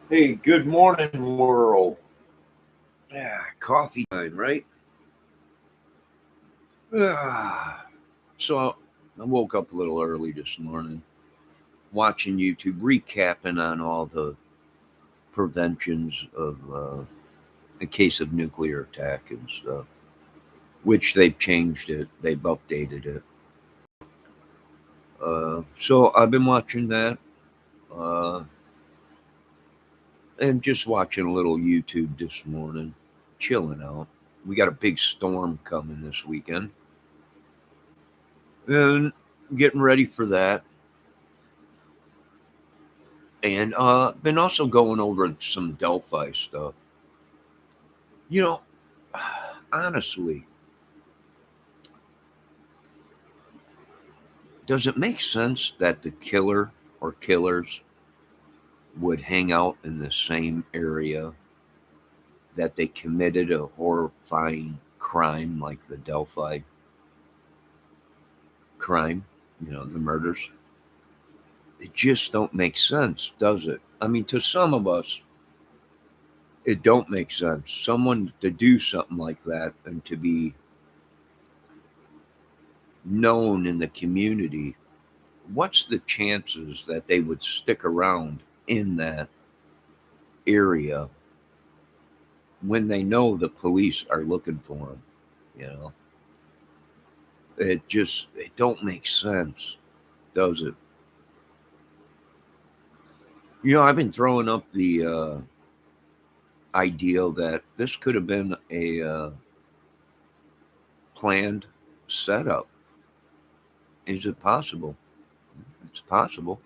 Hey, good morning, world. Yeah, coffee time, right? Ah, so I woke up a little early this morning, watching YouTube, recapping on all the preventions of in case of nuclear attack and stuff, which they've changed it, they've updated it. So I've been watching that uh, and just watching a little YouTube this morning, chilling out. We got a big storm coming this weekend. And getting ready for that. And been also going over some Delphi stuff. You know, honestly, does it make sense that the killer or killers would hang out in the same area that they committed a horrifying crime like the Delphi crime, the murders? It just don't make sense, does it? I mean, to some of us, it don't make sense. Someone to do something like that and to be known in the community, what's the chances that they would stick around in that area when they know the police are looking for them? You know, it don't make sense, does it? I've been throwing up the ideal that this could have been a planned setup. Is it possible? It's possible.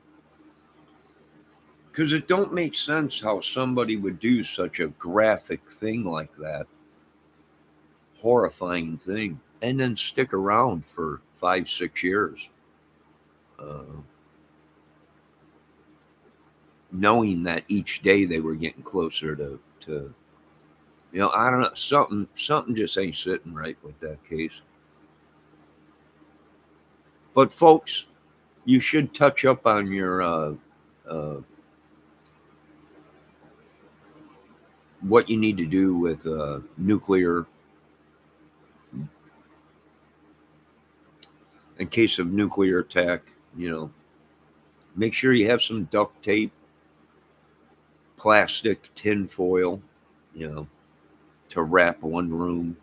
Because it don't make sense how somebody would do such a graphic thing like that, horrifying thing, and then stick around for 5, 6 years, uh, knowing that each day they were getting closer to I don't know, something just ain't sitting right with that case. But folks, you should touch up on your uh, what you need to do with nuclear in case of nuclear attack. Make sure you have some duct tape, plastic, tin foil, you know, to wrap one room,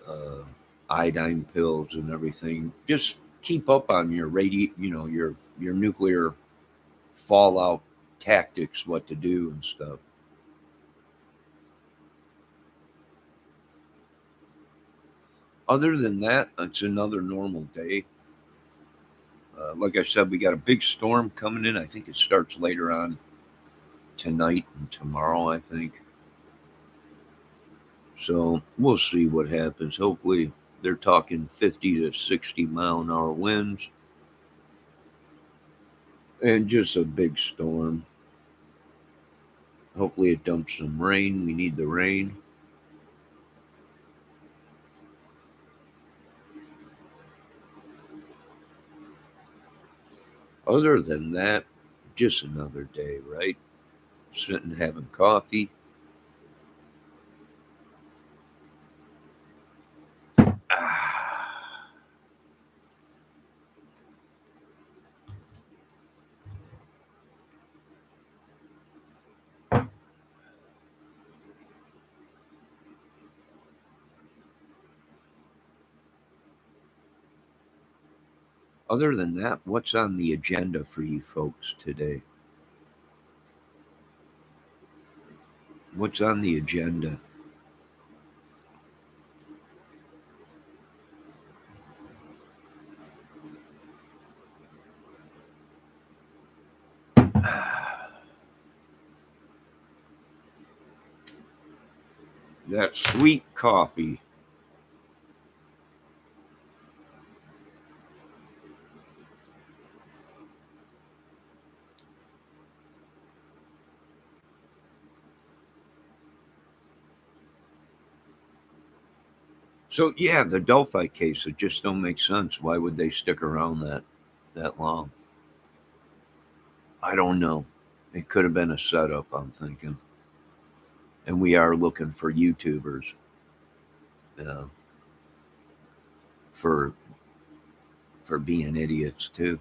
uh, iodine pills and everything. Just keep up on your your nuclear fallout tactics, what to do and stuff. Other than that, it's another normal day. Like I said, we got a big storm coming in. I think it starts later on tonight and tomorrow, I think. So we'll see what happens. Hopefully, they're talking 50 to 60-mile-an-hour winds and just a big storm. Hopefully, it dumps some rain. We need the rain. Other than that, just another day, right? Sitting having coffee. Ah. Other than that, what's on the agenda for you folks today? What's on the agenda? Ah, that sweet coffee. So yeah, the Delphi case, it just don't make sense. Why would they stick around that long? I don't know. It could have been a setup, I'm thinking. And we are looking for YouTubers uh, for being idiots too.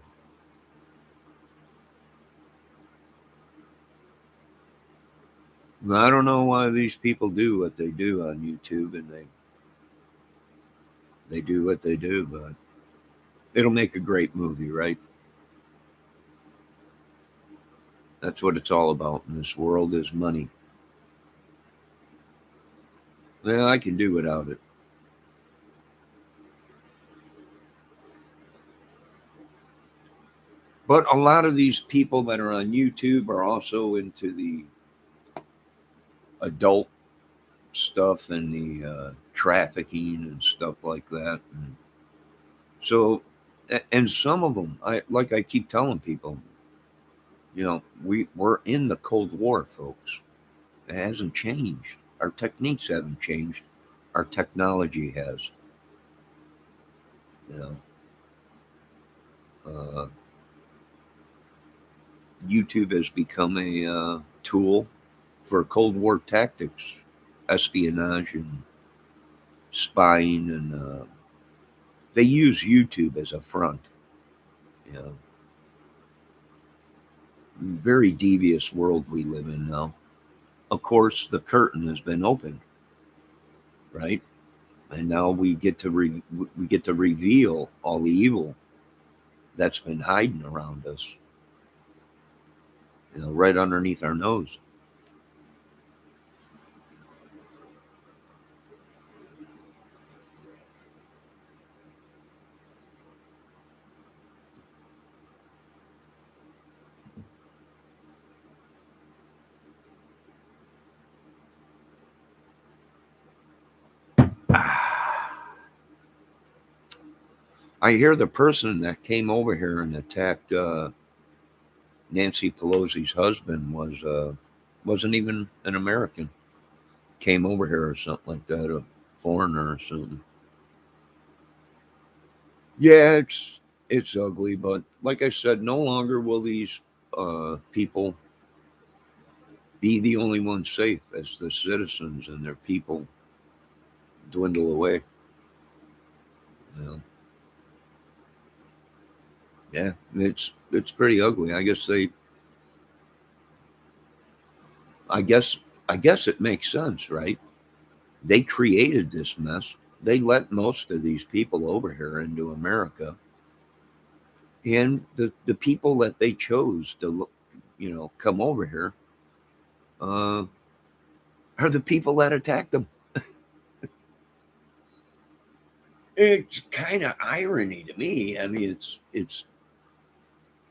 I don't know why these people do what they do on YouTube, and they do what they do, but it'll make a great movie, right? That's what it's all about in this world is money. Yeah, I can do without it. But a lot of these people that are on YouTube are also into the adult stuff and the trafficking and stuff like that. And so, and some of them, I keep telling people, we're in the Cold War, folks. It hasn't changed. Our techniques haven't changed. Our technology has. You uh, YouTube has become a tool for Cold War tactics, espionage and spying, and they use YouTube as a front. You know, very devious world we live in now. Of course, the curtain has been opened, right? And now we get to reveal all the evil that's been hiding around us, right underneath our nose. I hear the person that came over here and attacked Nancy Pelosi's husband wasn't even an American. Came over here or something like that, a foreigner or something. Yeah, it's ugly, but like I said, no longer will these people be the only ones safe as the citizens and their people dwindle away. You know? Yeah, it's pretty ugly. I guess I guess it makes sense, right? They created this mess. They let most of these people over here into America, and the people that they chose to, come over here, uh, are the people that attacked them. It's kind of irony to me. I mean, it's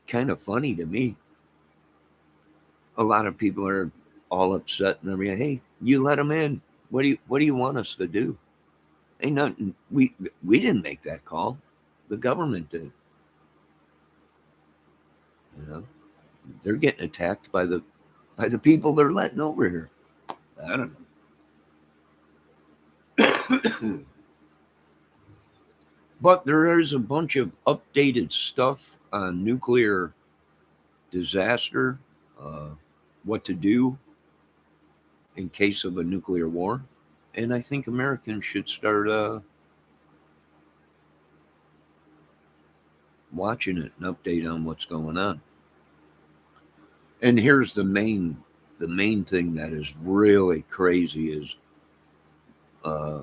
kind of funny to me. A lot of people are all upset and everything. Hey, you let them in. What do you want us to do? Ain't nothing. We didn't make that call. The government did. You know, they're getting attacked by the people they're letting over here. I don't know. But there is a bunch of updated stuff on nuclear disaster, uh, what to do in case of a nuclear war. And I think Americans should start watching it and update on what's going on. And here's the main thing that is really crazy is uh,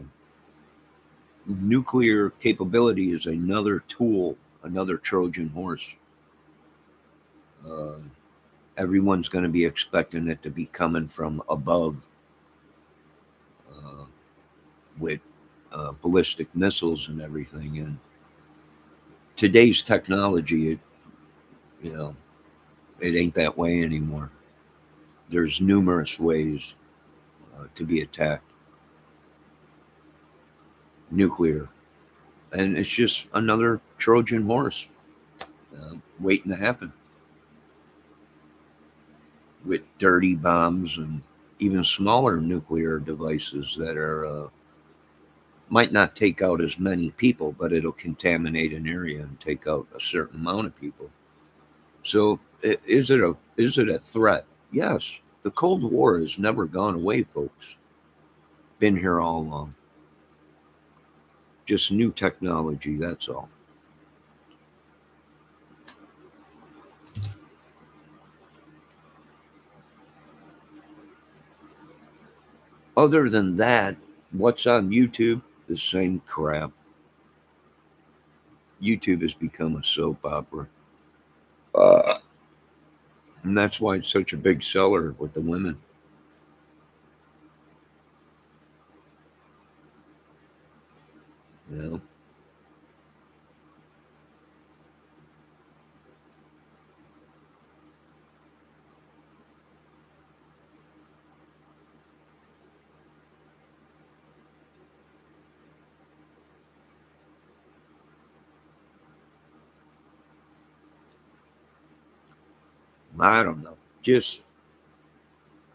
nuclear capability is another tool, another Trojan horse. Uh, Everyone's going to be expecting it to be coming from above uh, with ballistic missiles and everything. And today's technology, you know, it ain't that way anymore. There's numerous ways to be attacked, nuclear, and it's just another Trojan horse waiting to happen with dirty bombs and even smaller nuclear devices that are might not take out as many people, but it'll contaminate an area and take out a certain amount of people. So is it a threat? Yes. The Cold War has never gone away, folks. Been here all along. Just new technology, that's all. Other than that, what's on YouTube? The same crap. YouTube has become a soap opera. Uh, and that's why it's such a big seller with the women. You know? I don't know. Just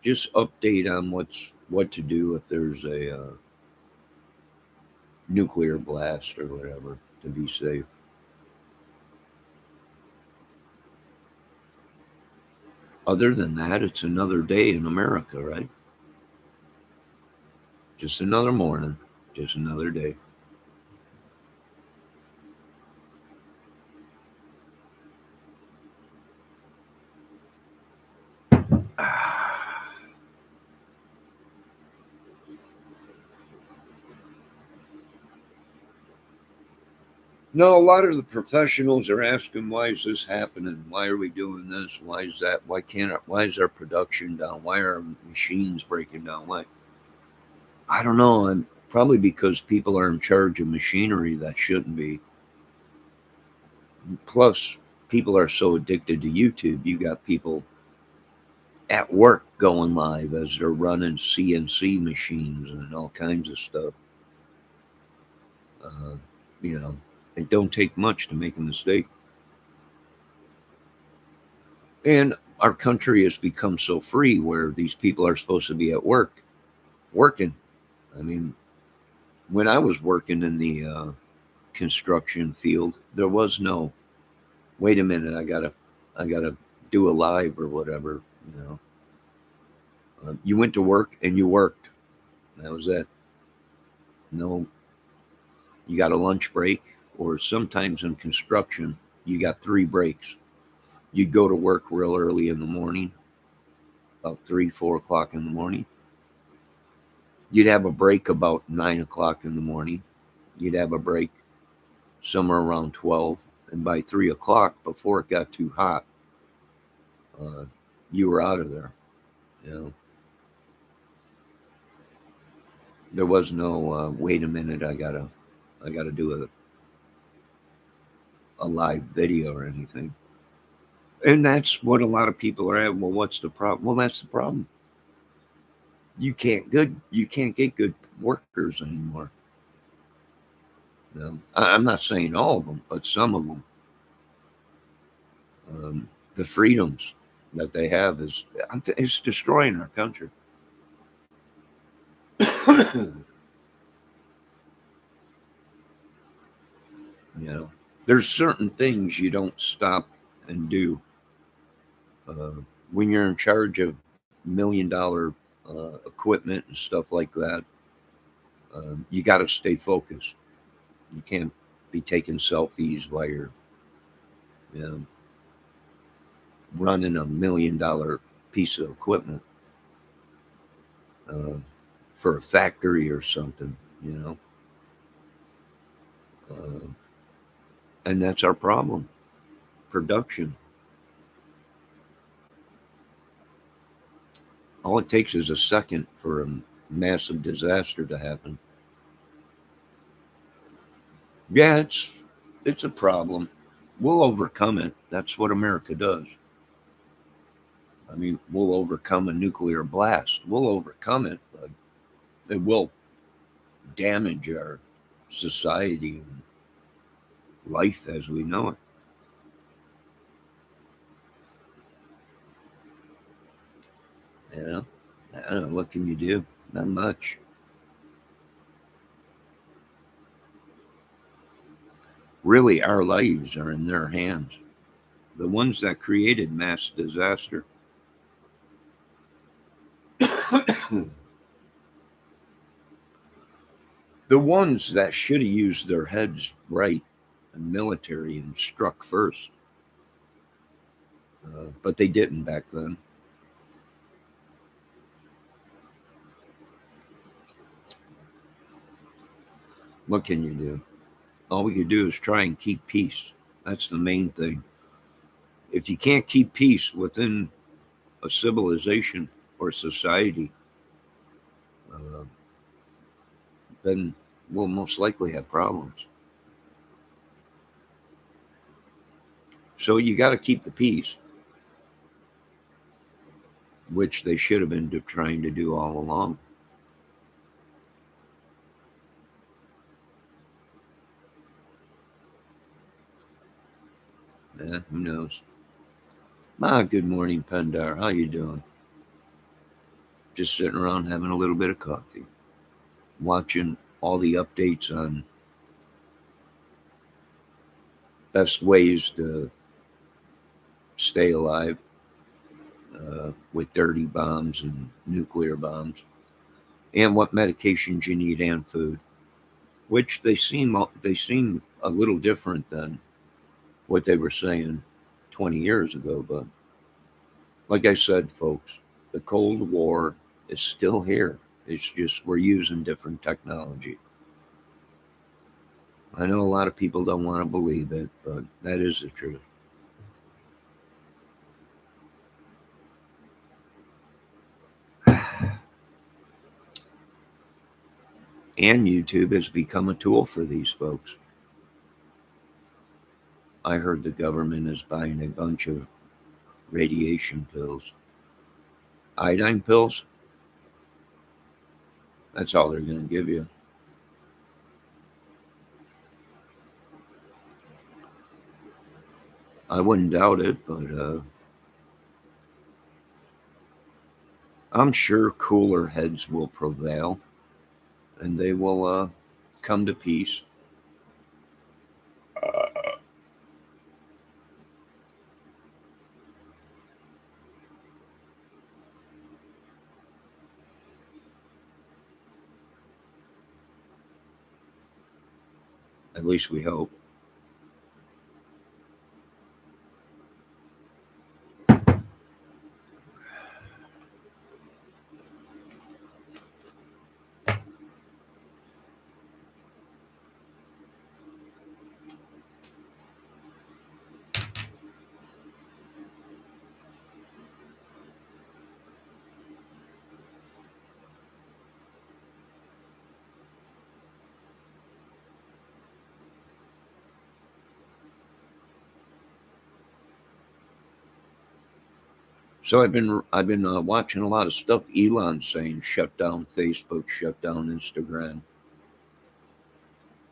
update on what to do if there's a nuclear blast or whatever to be safe. Other than that, it's another day in America, right? Just another morning, just another day. No, a lot of the professionals are asking, why is this happening? Why are we doing this? Why is that? Why is our production down? Why are our machines breaking down? Why? I don't know. And probably because people are in charge of machinery that shouldn't be. Plus, people are so addicted to YouTube. You got people at work going live as they're running CNC machines and all kinds of stuff. Uh, you know, it don't take much to make a mistake. And our country has become so free where these people are supposed to be at work, working. I mean, when I was working in the construction field, there was no, wait a minute, I gotta do a live or whatever. You know, you went to work and you worked. That was it. No, you got a lunch break, or sometimes in construction, you got three breaks. You'd go to work real early in the morning, about 3, 4 o'clock in the morning. You'd have a break about 9 o'clock in the morning. You'd have a break somewhere around 12. And by 3 o'clock, before it got too hot, uh, you were out of there. You know, there was no wait a minute, I gotta do a live video or anything. And that's what a lot of people are at. Well, what's the problem? Well, that's the problem. You can't get good workers anymore. You know? I'm not saying all of them, but some of them. The freedoms that they have is destroying our country. You know, there's certain things you don't stop and do uh, when you're in charge of $1 million equipment and stuff like that. You got to stay focused. You can't be taking selfies while you're, you know, running $1 million piece of equipment uh, for a factory or something. You know, uh, and that's our problem. Production. All it takes is a second for a massive disaster to happen. Yeah, it's a problem. We'll overcome it. That's what America does. I mean, we'll overcome a nuclear blast. We'll overcome it, but it will damage our society and life as we know it. You know, I don't know, what can you do? Not much. Really, our lives are in their hands. the ones that created mass disaster, the ones that should have used their heads right, the military, and struck first, but they didn't back then. What can you do? All we could do is try and keep peace. That's the main thing. If you can't keep peace within a civilization or society, uh, then we'll most likely have problems. So you got to keep the peace, which they should have been trying to do all along. Who knows? Good morning, Pendar. How you doing? Just sitting around having a little bit of coffee, watching all the updates on best ways to stay alive with dirty bombs and nuclear bombs, and what medications you need and food, which they seem a little different than what they were saying 20 years ago. But like I said, folks, the Cold War is still here. It's just we're using different technology. I know a lot of people don't want to believe it, but that is the truth. And YouTube has become a tool for these folks. I heard the government is buying a bunch of radiation pills, iodine pills. That's all they're going to give you. I wouldn't doubt it, but I'm sure cooler heads will prevail and they will come to peace. At least we hope. So I've been watching a lot of stuff Elon's saying shut down Facebook, shut down Instagram.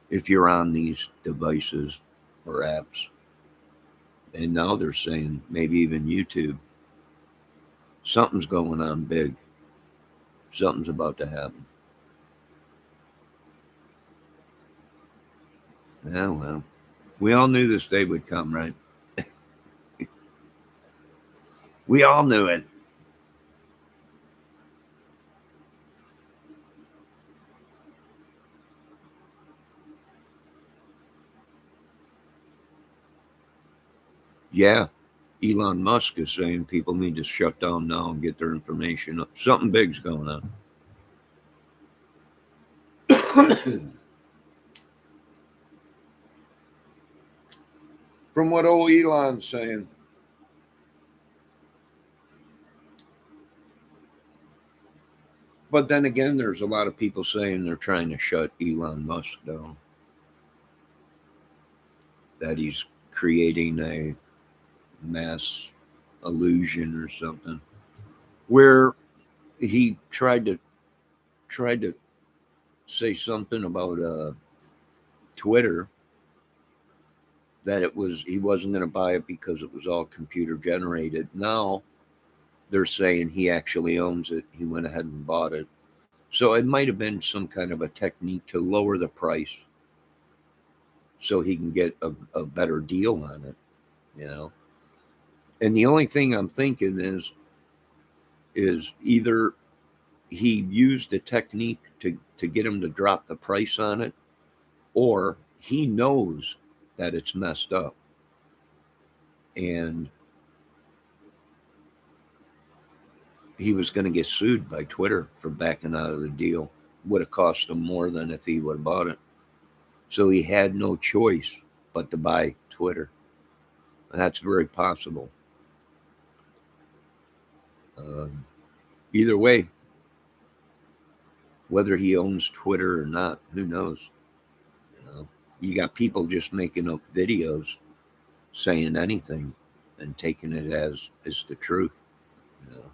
If you're on these devices or apps, and now they're saying maybe even YouTube, something's going on big. Something's about to happen. Yeah, well, we all knew this day would come, right? We all knew it. Yeah, Elon Musk is saying people need to shut down now and get their information up. Something big's going on. From what old Elon's saying. But then again, there's a lot of people saying they're trying to shut Elon Musk down, that he's creating a mass illusion or something, where he tried to say something about Twitter, that it was he wasn't going to buy it because it was all computer generated. Now they're saying he actually owns it. He went ahead and bought it. So it might have been some kind of a technique to lower the price so he can get a better deal on it, you know. And the only thing I'm thinking is either he used a technique to get him to drop the price on it, or he knows that it's messed up and he was going to get sued by Twitter for backing out of the deal. Would have cost him more than if he would have bought it. So he had no choice but to buy Twitter. And that's very possible. Um, Either way, whether he owns Twitter or not, who knows? You know, you got people just making up videos saying anything and taking it as the truth. You know?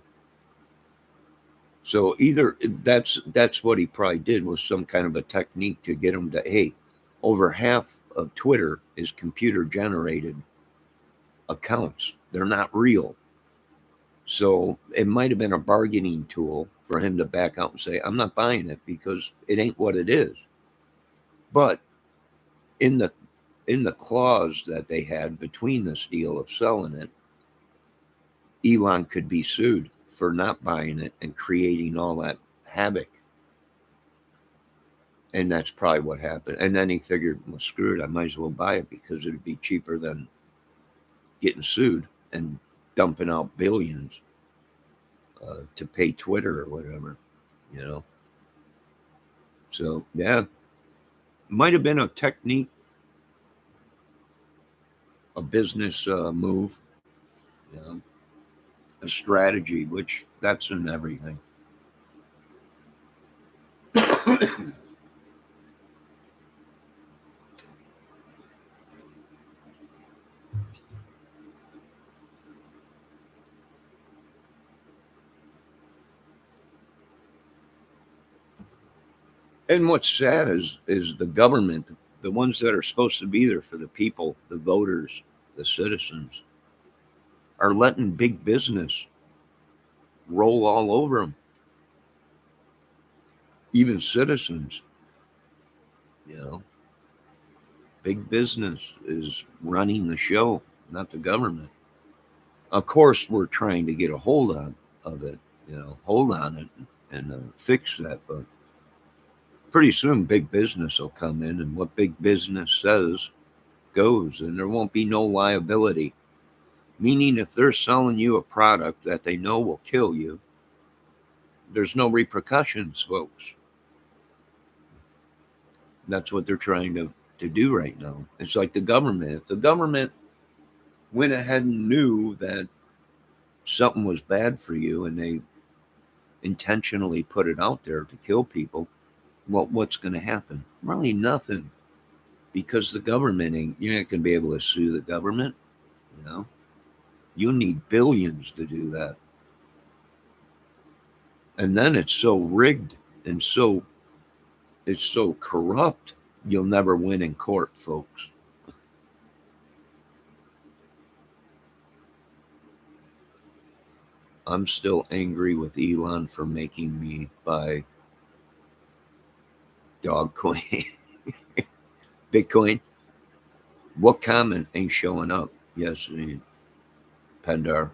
So either that's what he probably did, was some kind of a technique to get him to, hey, over half of Twitter is computer generated accounts. They're not real. So it might have been a bargaining tool for him to back out and say, I'm not buying it because it ain't what it is. But in the clause that they had between this deal of selling it, Elon could be sued for not buying it and creating all that havoc. And that's probably what happened. And then he figured, well, screw it, I might as well buy it because it'd be cheaper than getting sued and dumping out billions to pay Twitter or whatever, you know. So, yeah, might have been a technique, a business move, you know, a strategy, which that's in everything. And what's sad is the government, the ones that are supposed to be there for the people, the voters, the citizens, are letting big business roll all over them. Even citizens, you know, big business is running the show, not the government. Of course, we're trying to get a hold of it, you know, hold on it and fix that. But pretty soon, big business will come in, and what big business says goes, and there won't be no liability. Meaning, if they're selling you a product that they know will kill you, there's no repercussions, folks. That's what they're trying to do right now. It's like the government. If the government went ahead and knew that something was bad for you and they intentionally put it out there to kill people, well, what's going to happen? Really nothing. Because the government ain't, you're not going to be able to sue the government. You know, you need billions to do that. And then it's so rigged and it's so corrupt, you'll never win in court, folks. I'm still angry with Elon for making me buy Dogcoin, Bitcoin. What comment ain't showing up? Yes, Pendar.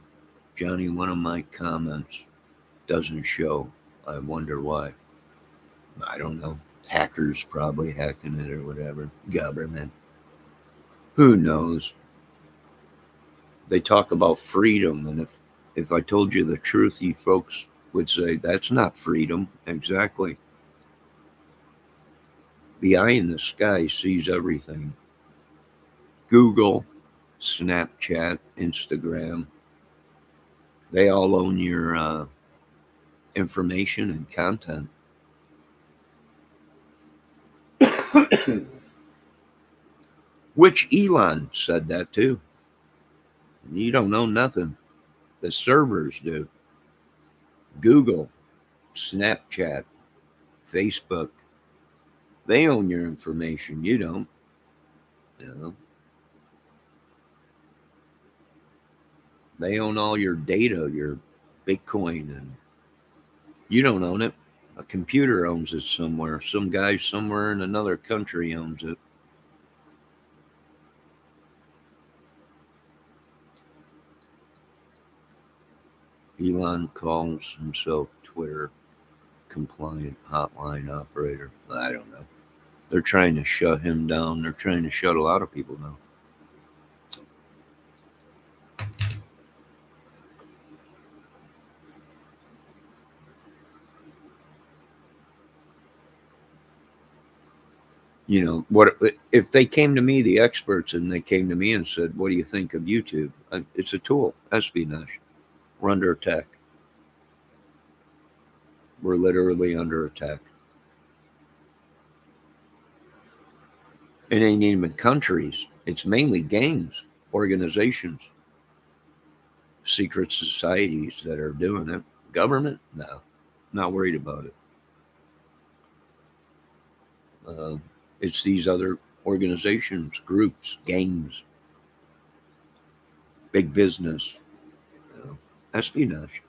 Johnny, one of my comments doesn't show. I wonder why. I don't know. Hackers probably hacking it or whatever. Government. Who knows? They talk about freedom, and if I told you the truth, you folks would say that's not freedom. Exactly. The eye in the sky sees everything. Google, Snapchat, Instagram, they all own your information and content. Which Elon said that too. You don't know nothing. The servers do. Google, Snapchat, Facebook, they own your information. You don't. You know, they own all your data, your Bitcoin, and you don't own it. A computer owns it somewhere. Some guy somewhere in another country owns it. Elon calls himself Twitter compliant hotline operator. I don't know. They're trying to shut him down. They're trying to shut a lot of people down. You know, what if they came to me, the experts, and they came to me and said, "What do you think of YouTube?" It's a tool, espionage. We're under attack. We're literally under attack. It ain't even countries. It's mainly gangs, organizations, secret societies that are doing it. Government? No, not worried about it. Uh, it's these other organizations, groups, gangs, big business, espionage.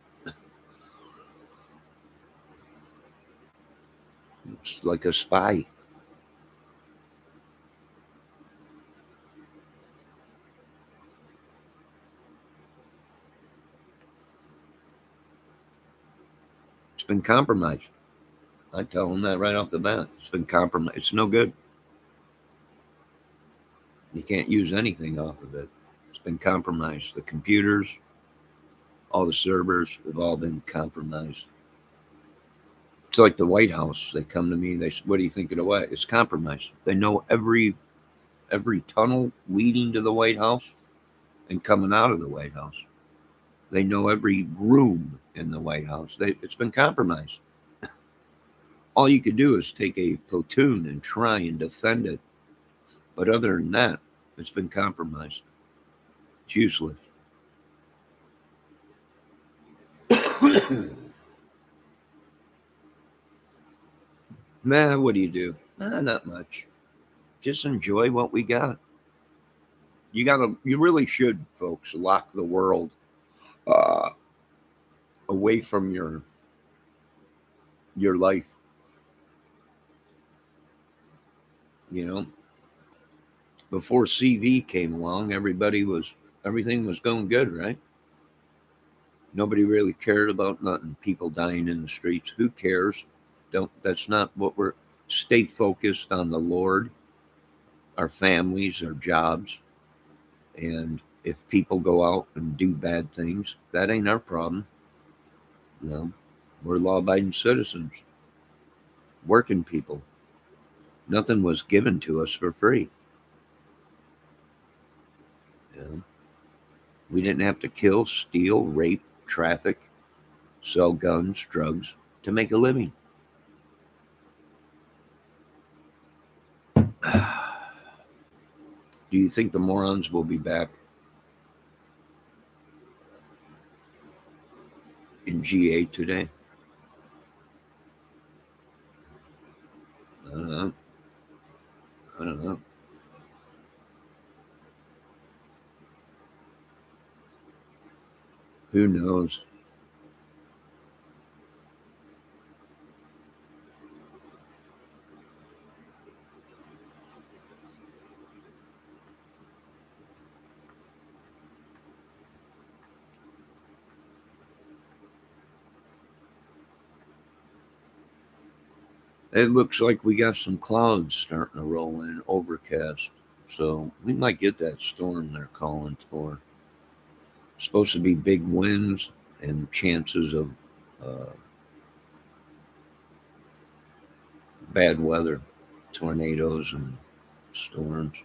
It's like a spy. It's been compromised. I tell them that right off the bat. It's been compromised. It's no good. You can't use anything off of it. It's been compromised. The computers, all the servers have all been compromised. It's like the White House. They come to me. They say, "What do you think of the White?" It's compromised. They know every tunnel leading to the White House and coming out of the White House. They know every room in the White House. It's been compromised. All you could do is take a platoon and try and defend it. But other than that, it's been compromised. It's useless. What do you do? Not much. Just enjoy what we got. You really should, folks, lock the world uh, away from your life. You know, before CV came along, everything was going good, right? Nobody really cared about nothing. People dying in the streets. Who cares? Don't. That's not what we're. Stay focused on the Lord, our families, our jobs, and if people go out and do bad things, that ain't our problem. You know, we're law-abiding citizens, working people. Nothing was given to us for free. You know? We didn't have to kill, steal, rape, traffic, sell guns, drugs to make a living. Do you think the morons will be back in GA today? I don't know. I don't know. Who knows? It looks like we got some clouds starting to roll in, overcast. So we might get that storm they're calling for. It's supposed to be big winds and chances of uh, bad weather, tornadoes and storms.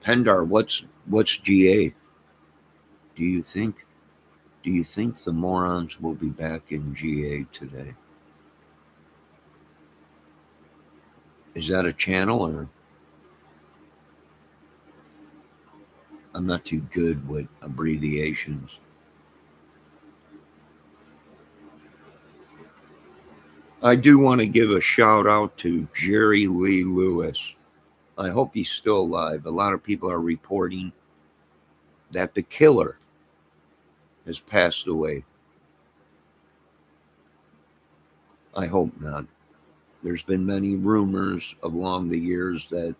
Pendar, what's GA? Do you think? Do you think the morons will be back in GA today? Is that a channel or I'm not too good with abbreviations? I do want to give a shout out to Jerry Lee Lewis. I hope he's still alive. A lot of people are reporting that the killer has passed away. I hope not. There's been many rumors along the years that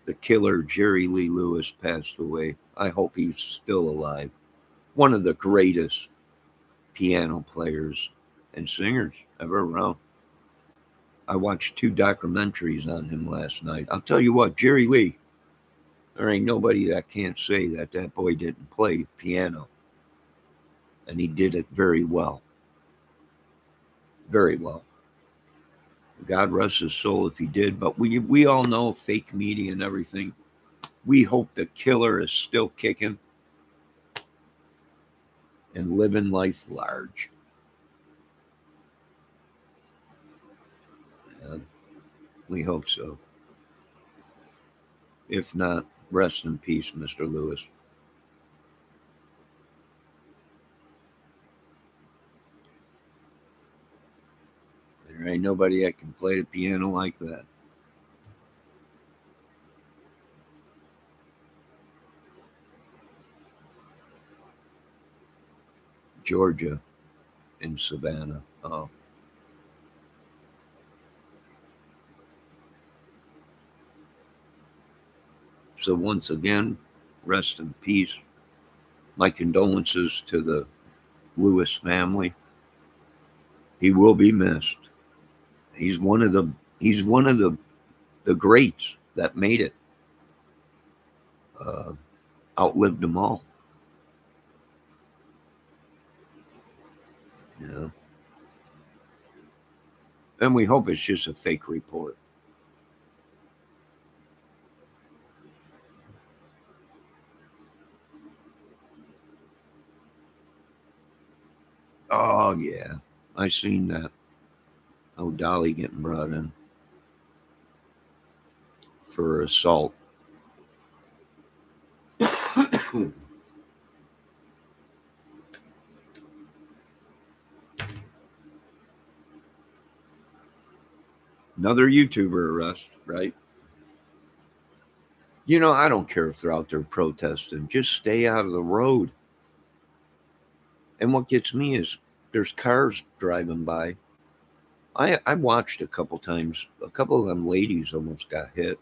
The killer Jerry Lee Lewis passed away. I hope he's still alive. One of the greatest piano players and singers ever around. I watched 2 documentaries on him last night. I'll tell you what, Jerry Lee, there ain't nobody that can't say that that boy didn't play piano. And he did it very well. Very well. God rest his soul if he did. But we all know fake media and everything. We hope the killer is still kicking and living life large. Yeah, we hope so. If not, rest in peace, Mr. Lewis. There ain't nobody that can play the piano like that. Georgia in Savannah. Oh. So once again, rest in peace. My condolences to the Lewis family. He will be missed. He's one of the the greats that made it. Uh, Outlived them all. You know, and we hope it's just a fake report. Oh yeah, I seen that. Oh, Dolly getting brought in for assault. Another YouTuber arrest, right? You know, I don't care if they're out there protesting. Just stay out of the road. And what gets me is there's cars driving by. I watched a couple times. A couple of them ladies almost got hit.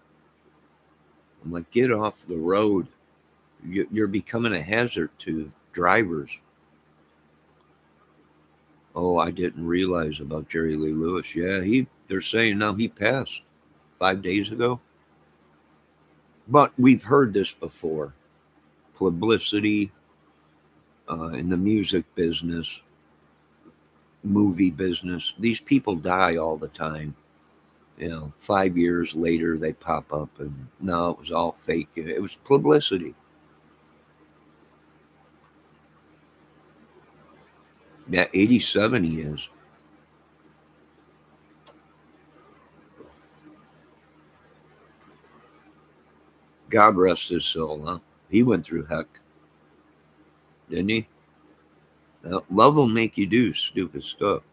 I'm like, get off the road. You're becoming a hazard to drivers. Oh, I didn't realize about Jerry Lee Lewis. Yeah, they're saying now he passed 5 days ago. But we've heard this before. Publicity in the music business, movie business. These people die all the time. 5 years later they pop up and no, it was all fake. It was publicity. Yeah, 87 he is. God rest his soul, huh? He went through heck, didn't he? Love will make you do stupid stuff,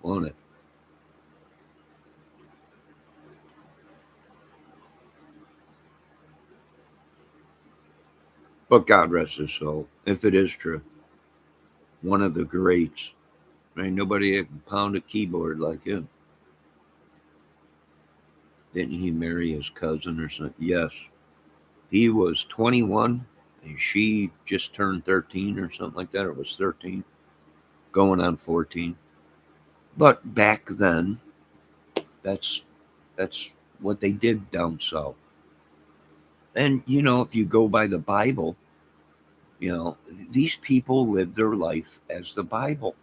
won't it? But God rest his soul, if it is true. One of the greats. Ain't nobody that can pound a keyboard like him. Didn't he marry his cousin or something? Yes. He was 21 and she just turned 13 or something like that, or was 13, going on 14. But back then, that's that's what they did down south. And if you go by the Bible, you know, these people lived their life as the Bible.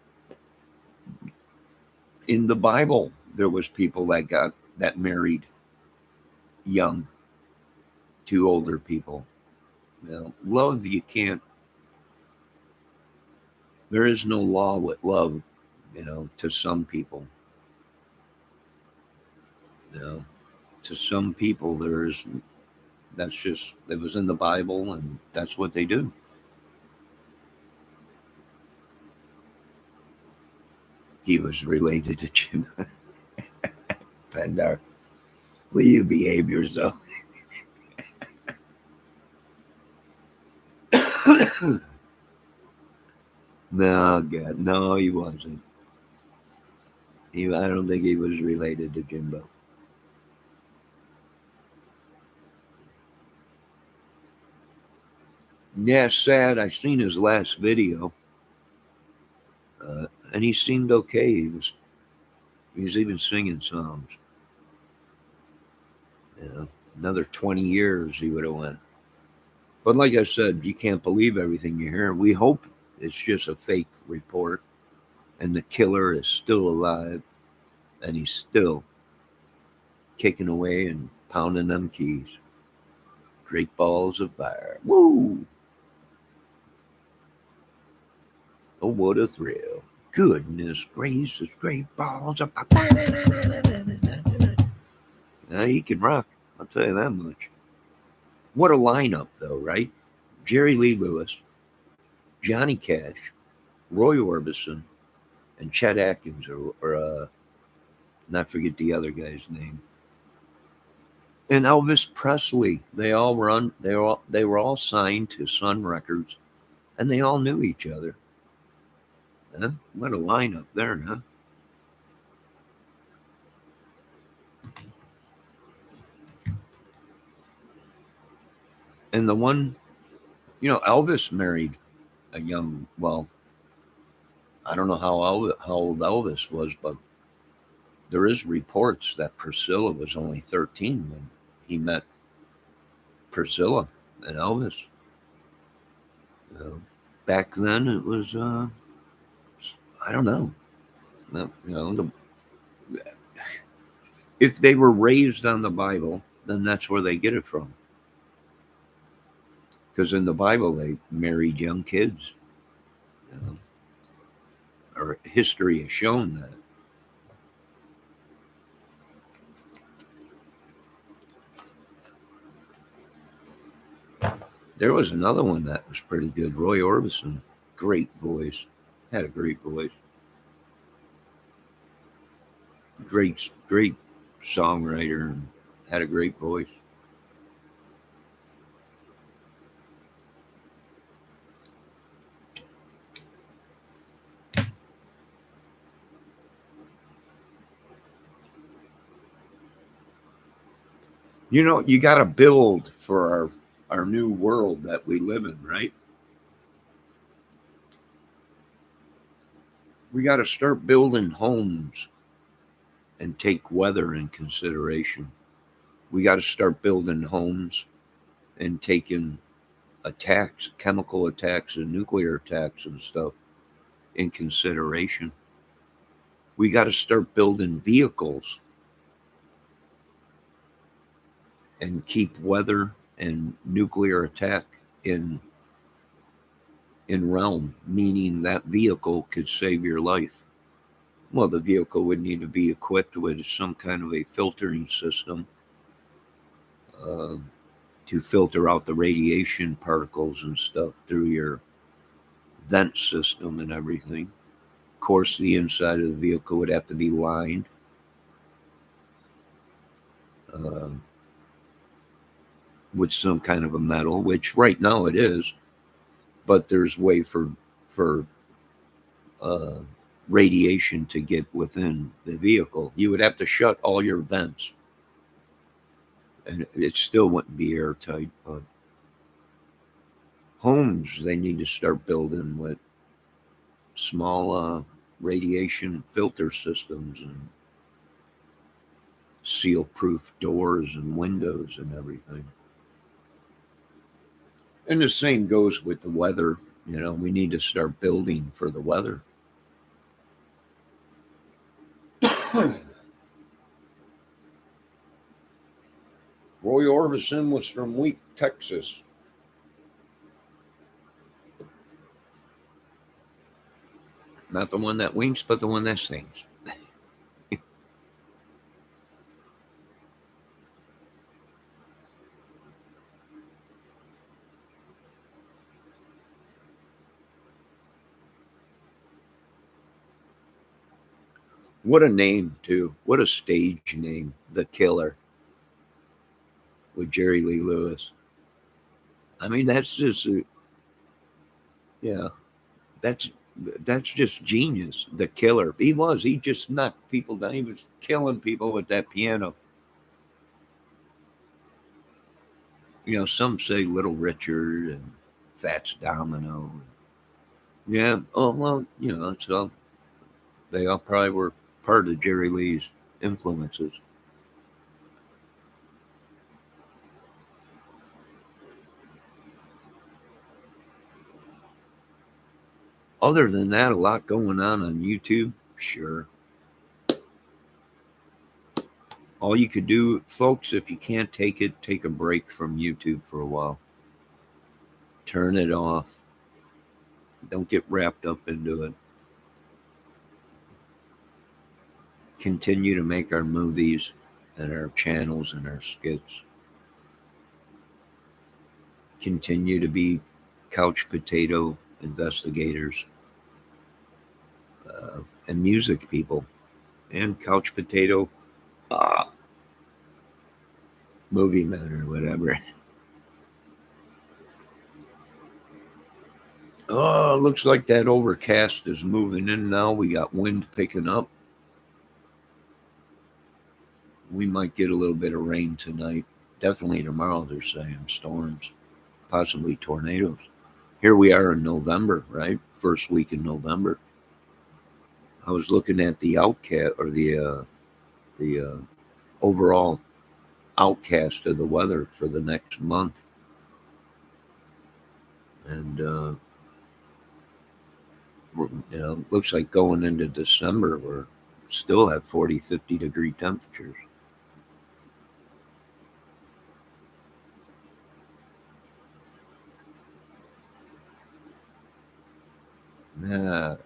In the Bible, there was people that married young to older people. Love you can't. There is no law with love. To some people. You know, to some people, there's that's just it was in the Bible, and that's what they do. He was related to Jim Pendar. Will you behave yourself? No, God, no, he wasn't. I don't think he was related to Jimbo. Yeah, sad. I seen his last video, and he seemed okay. He was even singing songs. You know, another 20 years he would have went. But like I said, you can't believe everything you hear. We hope it's just a fake report, and the killer is still alive, and he's still kicking away and pounding them keys. Great balls of fire. Woo! Oh, what a thrill. Goodness gracious, great balls of fire. Now he can rock. I'll tell you that much. What a lineup, though, right? Jerry Lee Lewis, Johnny Cash, Roy Orbison, and Chet Atkins, or not forget the other guy's name, and Elvis Presley. They all were on. They were all signed to Sun Records, and they all knew each other. Huh? What a lineup there, huh? And the one, Elvis married a young. Well, I don't know how old Elvis was, but there is reports that Priscilla was only 13 when he met Priscilla and Elvis. Uh, Back then, it was I don't know. If they were raised on the Bible, then that's where they get it from. Because in the Bible, they married young kids. You know, or history has shown that. There was another one that was pretty good. Roy Orbison, great voice, had a great voice, great songwriter, and had a great voice. You got to build for our new world that we live in, right? We got to start building homes and take weather in consideration. We got to start building homes and taking attacks, chemical attacks, and nuclear attacks and stuff in consideration. We got to start building vehicles and keep weather and nuclear attack in in realm, meaning that vehicle could save your life. Well, the vehicle would need to be equipped with some kind of a filtering system uh, to filter out the radiation particles and stuff through your vent system and everything. Of course, the inside of the vehicle would have to be lined uh, with some kind of a metal, which right now it is, but there's way for uh, radiation to get within the vehicle. You would have to shut all your vents, and it still wouldn't be airtight. But homes, they need to start building with small radiation filter systems and seal proof doors and windows and everything. And the same goes with the weather. We need to start building for the weather. Roy Orbison was from Wheat, Texas. Not the one that winks, but the one that sings. What a name, too. What a stage name. The Killer with Jerry Lee Lewis. I mean, that's just, yeah, that's that's just genius. The Killer. He just knocked people down. He was killing people with that piano. Some say Little Richard and Fats Domino. Yeah. Oh well, so they all probably were part of Jerry Lee's influences. Other than that, a lot going on YouTube. Sure. All you could do, folks, if you can't take it, take a break from YouTube for a while. Turn it off. Don't get wrapped up into it. Continue to make our movies and our channels and our skits. Continue to be couch potato investigators and music people and couch potato uh, movie men or whatever. Oh, looks like that overcast is moving in now. We got wind picking up. We might get a little bit of rain tonight. Definitely tomorrow, they're saying storms, possibly tornadoes. Here we are in November, right? First week in November. I was looking at the outcast or the overall outcast of the weather for the next month, and looks like going into December we're still at 40, 50-degree temperatures. Yeah,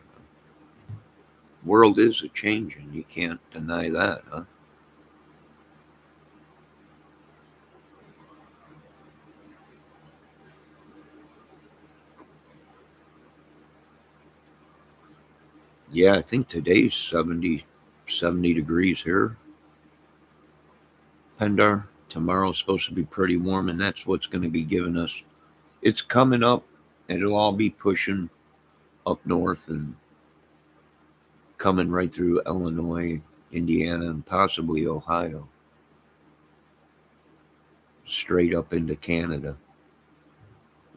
world is a changing. You can't deny that, huh? Yeah, I think today's 70 degrees here, Pendar. Tomorrow's supposed to be pretty warm, and that's what's going to be giving us. It's coming up, and it'll all be pushing up north and coming right through Illinois, Indiana, and possibly Ohio, straight up into Canada.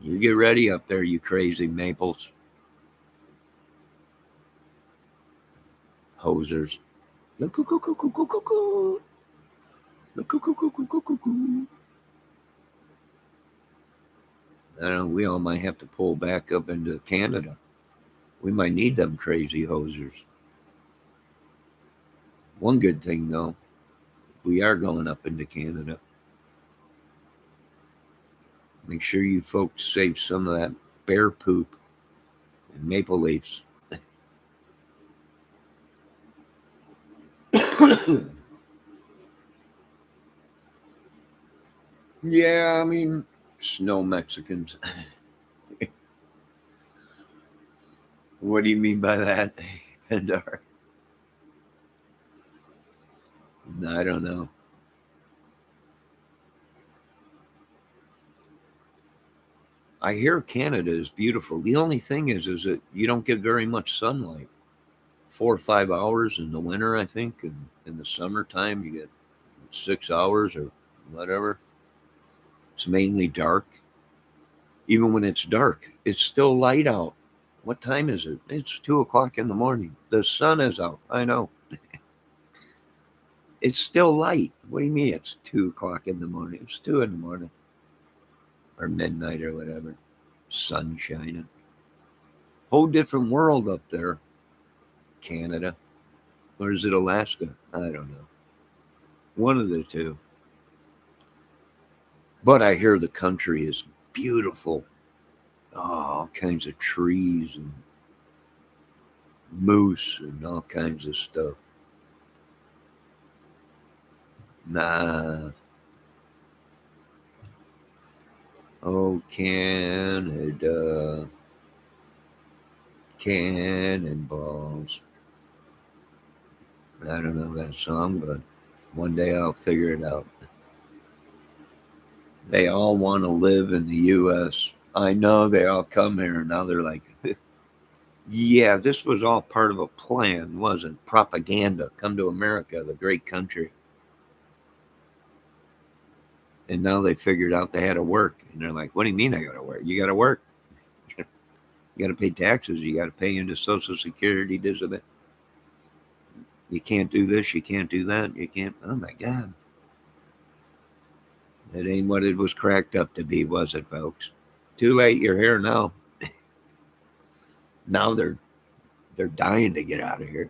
You get ready up there, you crazy maples, hosers. I don't know, we all might have to pull back up into Canada. We might need them crazy hosers. One good thing, though, we are going up into Canada. Make sure you folks save some of that bear poop and maple leaves. Yeah, I mean, snow Mexicans. What do you mean by that, Pendar? I don't know. I hear Canada is beautiful. The only thing is that you don't get very much sunlight. 4 or 5 hours in the winter, I think, and in the summertime you get 6 hours or whatever. It's mainly dark. Even when it's dark, it's still light out. What time is it? It's 2 o'clock in the morning. The sun is out. I know. It's still light. What do you mean it's 2 o'clock in the morning? It's 2 in the morning or midnight or whatever. Sun shining. Whole different world up there. Canada. Or is it Alaska? I don't know. One of the two. But I hear the country is beautiful. Oh, all kinds of trees and moose and all kinds of stuff. Nah. Oh, Canada. Cannonballs. I don't know that song, but one day I'll figure it out. They all want to live in the U.S. I know they all come here, and now they're like, yeah, this was all part of a plan, wasn't propaganda. Come to America, the great country. And now they figured out they had to work. And they're like, what do you mean I got to work? You got to work. You got to pay taxes. You got to pay into Social Security, this or that. You can't do this. You can't do that. You can't. Oh my God. It ain't what it was cracked up to be, was it, folks? Too late. You're here now. Now they're dying to get out of here.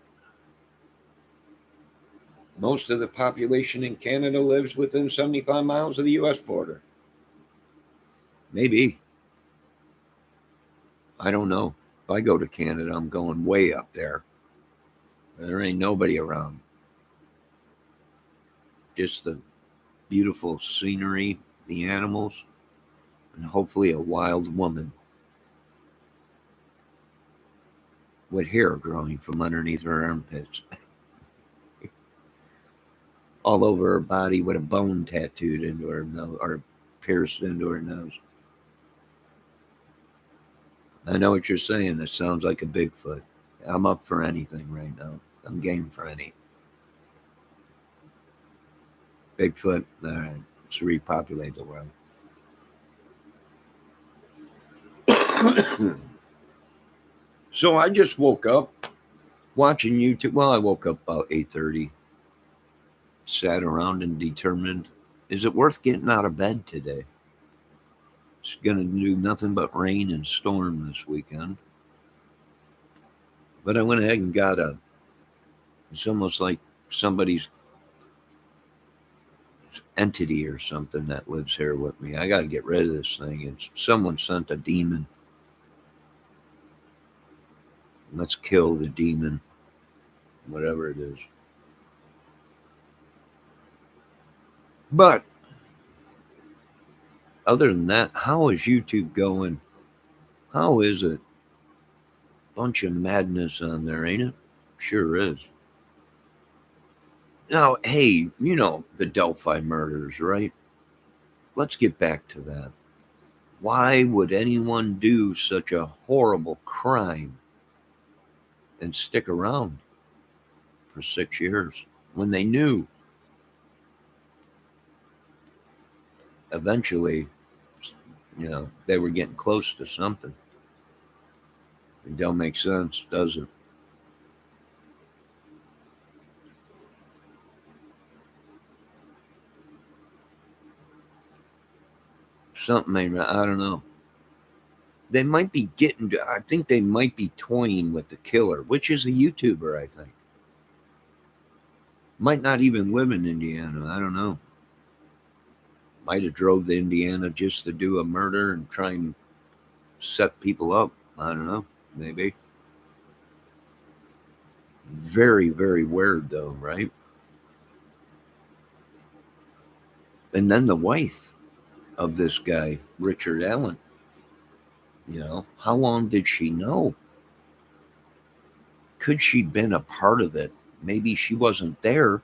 Most of the population in Canada lives within 75 miles of the U.S. border. Maybe. I don't know. If I go to Canada, I'm going way up there. There ain't nobody around. Just the beautiful scenery, the animals, and hopefully a wild woman with hair growing from underneath her armpits. All over her body with a bone tattooed into her nose or pierced into her nose. I know what you're saying. That sounds like a Bigfoot. I'm up for anything right now. I'm game for any. Bigfoot, all right, let's repopulate the world. So I just woke up watching YouTube. Well, I woke up about 8:30. Sat around and determined, is it worth getting out of bed today? It's going to do nothing but rain and storm this weekend. But I went ahead and got it's almost like somebody's entity or something that lives here with me. I got to get rid of this thing. It's someone sent a demon. Let's kill the demon, whatever it is. But other than that, how is YouTube going? How is it? Bunch of madness on there, ain't it? Sure is. Now, hey, you know the Delphi murders, right? Let's get back to that. Why would anyone do such a horrible crime and stick around for 6 years when they knew eventually, they were getting close to something? It don't make sense, does it? Something ain't right. I don't know. They might be I think they might be toying with the killer, which is a YouTuber, I think. Might not even live in Indiana. I don't know. Might have drove to Indiana just to do a murder and try and set people up. I don't know. Maybe. Very, very weird, though, right? And then the wife of this guy, Richard Allen, how long did she know? Could she been a part of it? Maybe she wasn't there.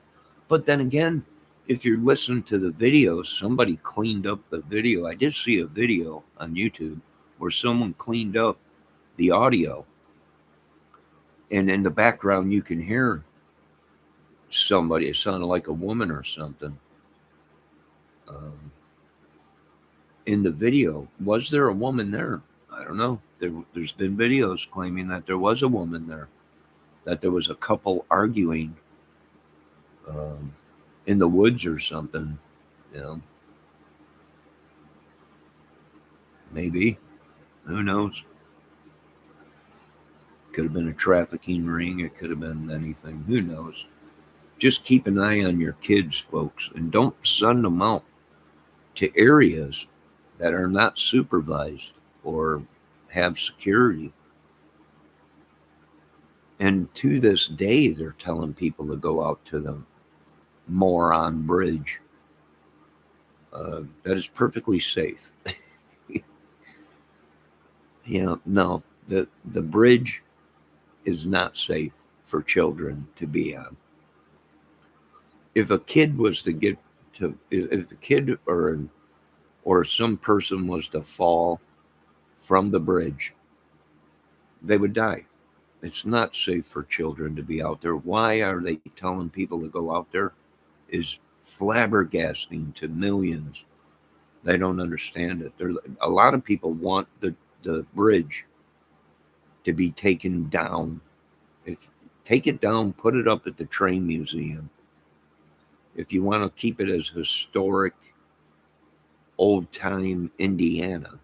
But then again, if you're listening to the video, somebody cleaned up the video. I did see a video on YouTube where someone cleaned up the audio. And in the background, you can hear somebody. It sounded like a woman or something. In the video, was there a woman there? I don't know. There's been videos claiming that there was a woman there, that there was a couple arguing in the woods or something. Maybe. Who knows? Could have been a trafficking ring. It could have been anything. Who knows? Just keep an eye on your kids, folks, and don't send them out to areas that are not supervised or have security. And to this day, they're telling people to go out to the Moron Bridge. That is perfectly safe. No, the bridge is not safe for children to be on. If a kid was to if a kid or some person was to fall from the bridge, they would die. It's not safe for children to be out there. Why are they telling people to go out there? Is flabbergasting to millions. They don't understand it. A lot of people want the bridge to be taken down. Take it down, put it up at the train museum. If you want to keep it as historic, old time Indiana,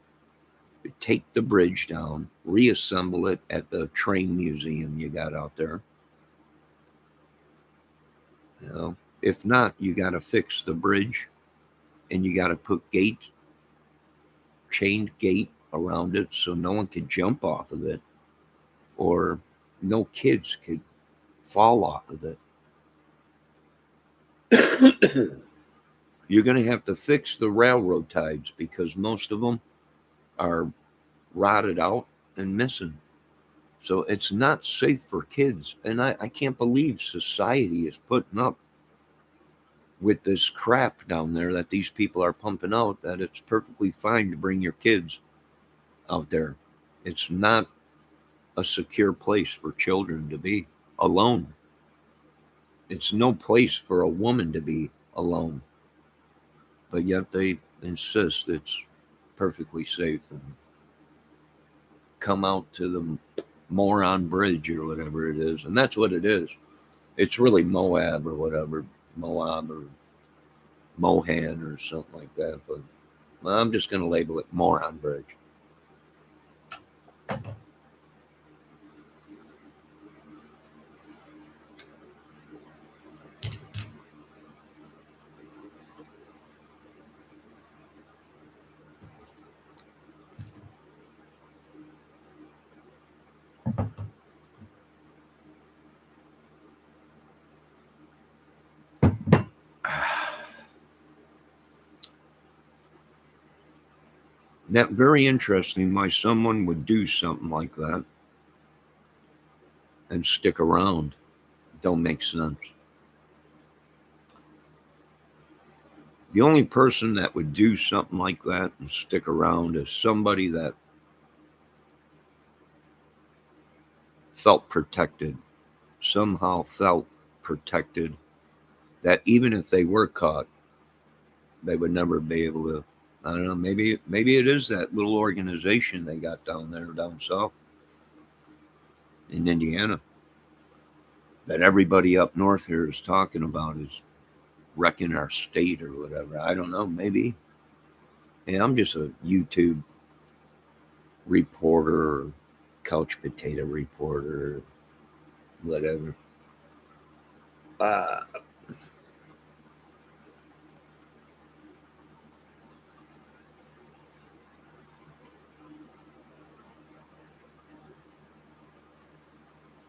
take the bridge down, reassemble it at the train museum you got out there. You know, if not, you got to fix the bridge, and you got to put chained gate around it so no one could jump off of it, or no kids could fall off of it. You're going to have to fix the railroad ties because most of them are rotted out and missing. So it's not safe for kids. And I can't believe society is putting up with this crap down there that these people are pumping out, that it's perfectly fine to bring your kids out there. It's not a secure place for children to be alone. It's no place for a woman to be alone. But yet they insist it's perfectly safe and come out to the Moron Bridge or whatever it is. And that's what it is. It's really Moab or whatever, Moab or Mohan or something like that. But I'm just going to label it Moron Bridge. That very interesting why someone would do something like that and stick around. Don't make sense. The only person that would do something like that and stick around is somebody that felt protected, somehow felt protected, that even if they were caught, they would never be able to. I don't know. Maybe it is that little organization they got down there, down south in Indiana, that everybody up north here is talking about is wrecking our state or whatever. I don't know. Maybe. Yeah, I'm just a YouTube reporter, or couch potato reporter, whatever. Uh,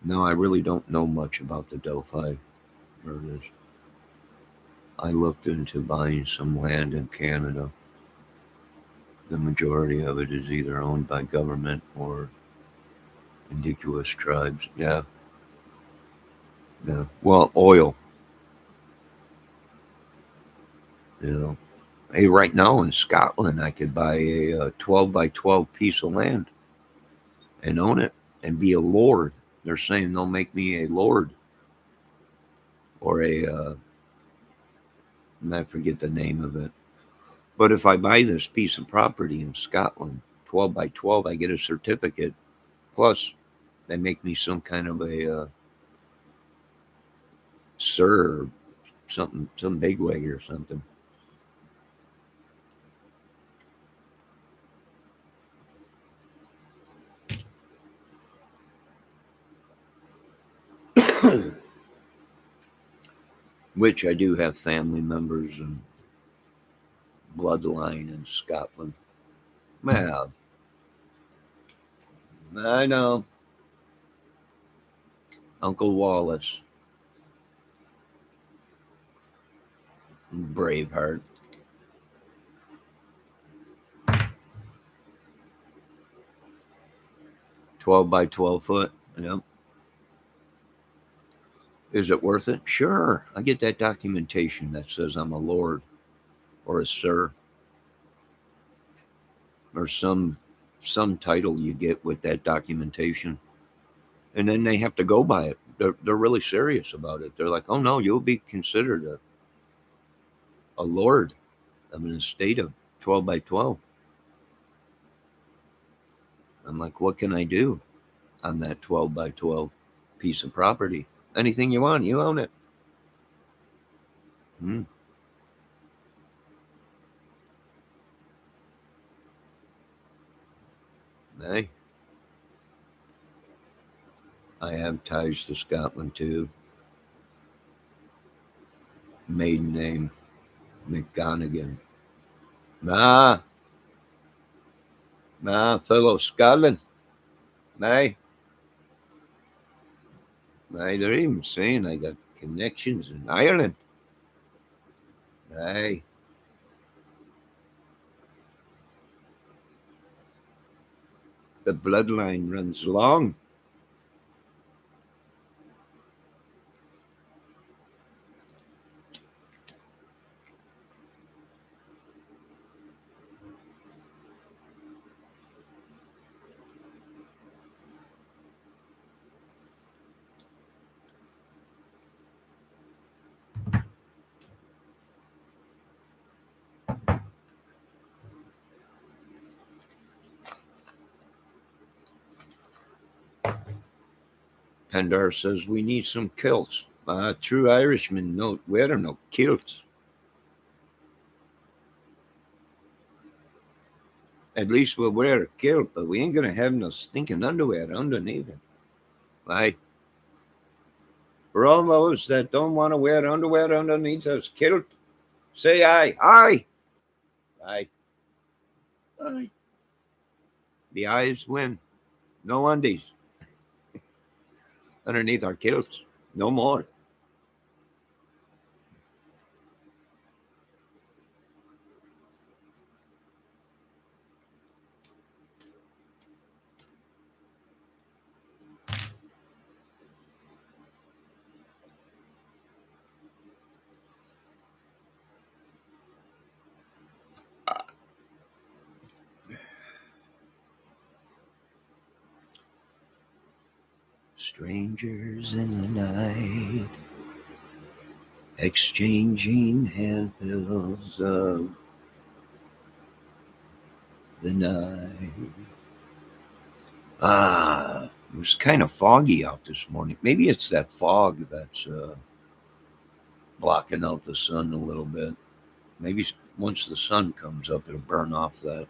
no, I really don't know much about the Delphi murders. I looked into buying some land in Canada. The majority of it is either owned by government or indigenous tribes. Yeah, yeah. Well, oil. You know, hey, right now in Scotland, I could buy a 12 by 12 piece of land and own it and be a lord. They're saying they'll make me a lord or I forget the name of it. But if I buy this piece of property in Scotland, 12 by 12, I get a certificate. Plus, they make me some kind of a sir, or something, some bigwig or something. Which I do have family members and bloodline in Scotland. Well, I know. Uncle Wallace, Braveheart. 12 by 12 foot. Yep. Is it worth it? Sure. I get that documentation that says I'm a lord or a sir or some title you get with that documentation. And then they have to go by it. They're really serious about it. They're like, oh no, you'll be considered a lord of an estate of 12 by 12. I'm like, what can I do? on that 12 by 12 piece of property. Anything you want, you own it. Hmm. Hey, I have ties to Scotland too. Maiden name McGonigan. Nah, fellow Scotland. Hey, they're even saying I got connections in Ireland. Hey, the bloodline runs long. Pendar says we need some kilts. True Irishmen don't wear no kilts. At least we'll wear a kilt, but we ain't gonna have no stinking underwear underneath it. Right? For all those that don't want to wear underwear underneath those kilt, say aye. Aye. Aye. Aye. The ayes win. No undies underneath our kilts. No more. Strangers in the night, exchanging handbills of the night. It was kind of foggy out this morning. Maybe it's that fog that's blocking out the sun a little bit. Maybe once the sun comes up, it'll burn off that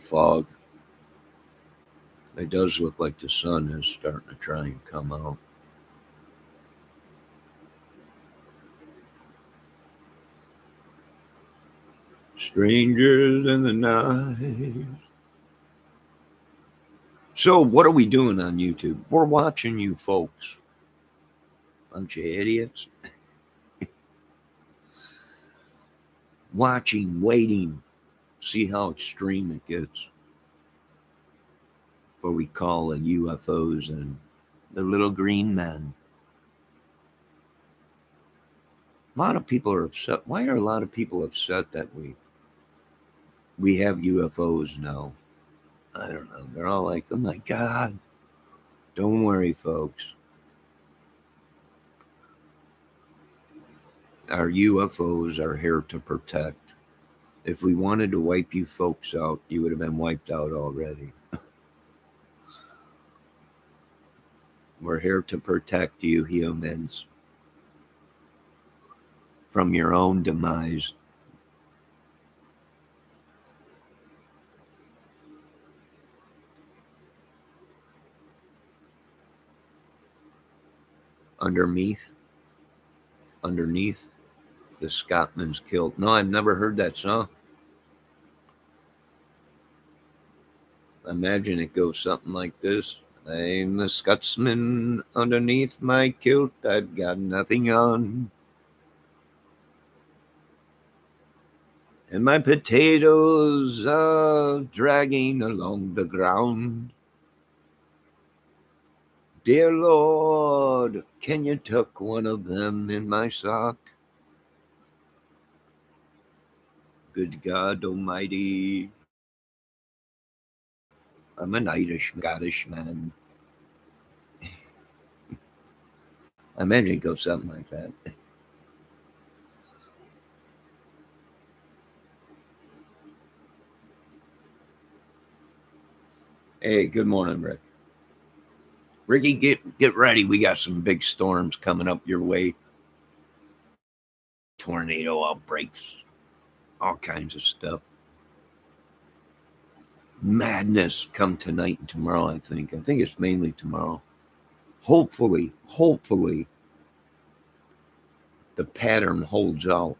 fog. It does look like the sun is starting to try and come out. Strangers in the night. So, what are we doing on YouTube? We're watching you folks. Bunch of idiots. Watching, waiting, see how extreme it gets. What we call the UFOs and the little green men. A lot of people are upset. Why are a lot of people upset that we have UFOs now? I don't know. They're all like, "Oh my God." Don't worry, folks. Our UFOs are here to protect. If we wanted to wipe you folks out, you would have been wiped out already. We're here to protect you humans from your own demise. Underneath, underneath, the Scotsman's killed. No, I've never heard that song. Imagine it goes something like this. I'm the Scotsman underneath my kilt. I've got nothing on. And my potatoes are dragging along the ground. Dear Lord, can you tuck one of them in my sock? Good God Almighty, I'm an Irish, Scottish man. I imagine it goes something like that. Hey, good morning, Rick. Ricky, get ready. We got some big storms coming up your way. Tornado outbreaks, all kinds of stuff. Madness come tonight and tomorrow, I think. I think it's mainly tomorrow. Hopefully, the pattern holds out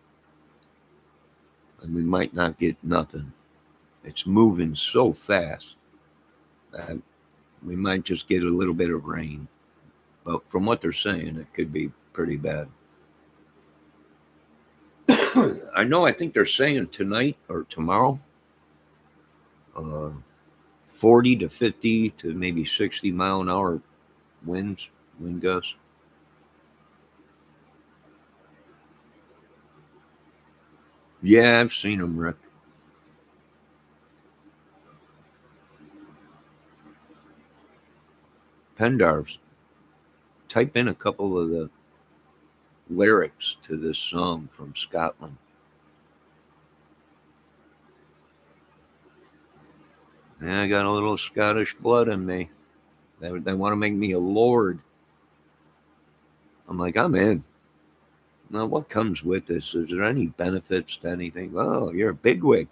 and we might not get nothing. It's moving so fast that we might just get a little bit of rain. But from what they're saying, it could be pretty bad. I think they're saying tonight or tomorrow, uh, 40 to 50 to maybe 60 mile an hour winds, wind gusts. Yeah, I've seen them, Rick. Pendarves. Type in a couple of the lyrics to this song from Scotland. Yeah, I got a little Scottish blood in me. They want to make me a lord. I'm like, I'm in. Now, what comes with this? Is there any benefits to anything? Oh, you're a bigwig.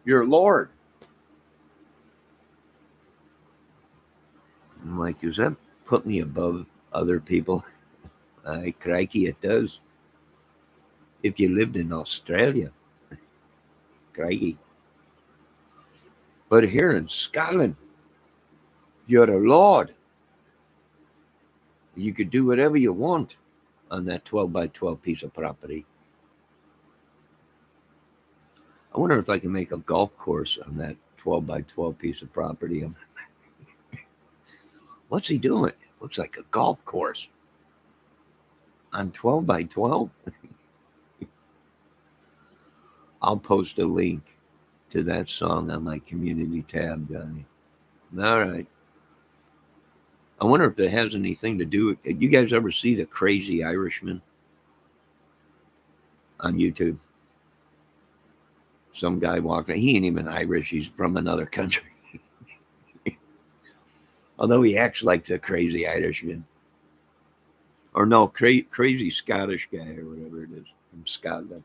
You're a lord. I'm like, does that put me above other people? Crikey, it does. If you lived in Australia, crikey. But here in Scotland, you're a lord. You could do whatever you want on that 12 by 12 piece of property. I wonder if I can make a golf course on that 12 by 12 piece of property. What's he doing? It looks like a golf course on 12 by 12. I'll post a link to that song on my community tab, Johnny. All right. I wonder if it has anything to do with. You guys ever see The Crazy Irishman on YouTube? Some guy walking. He ain't even Irish. He's from another country. Although he acts like the crazy Irishman. Or no, crazy Scottish guy or whatever it is from Scotland.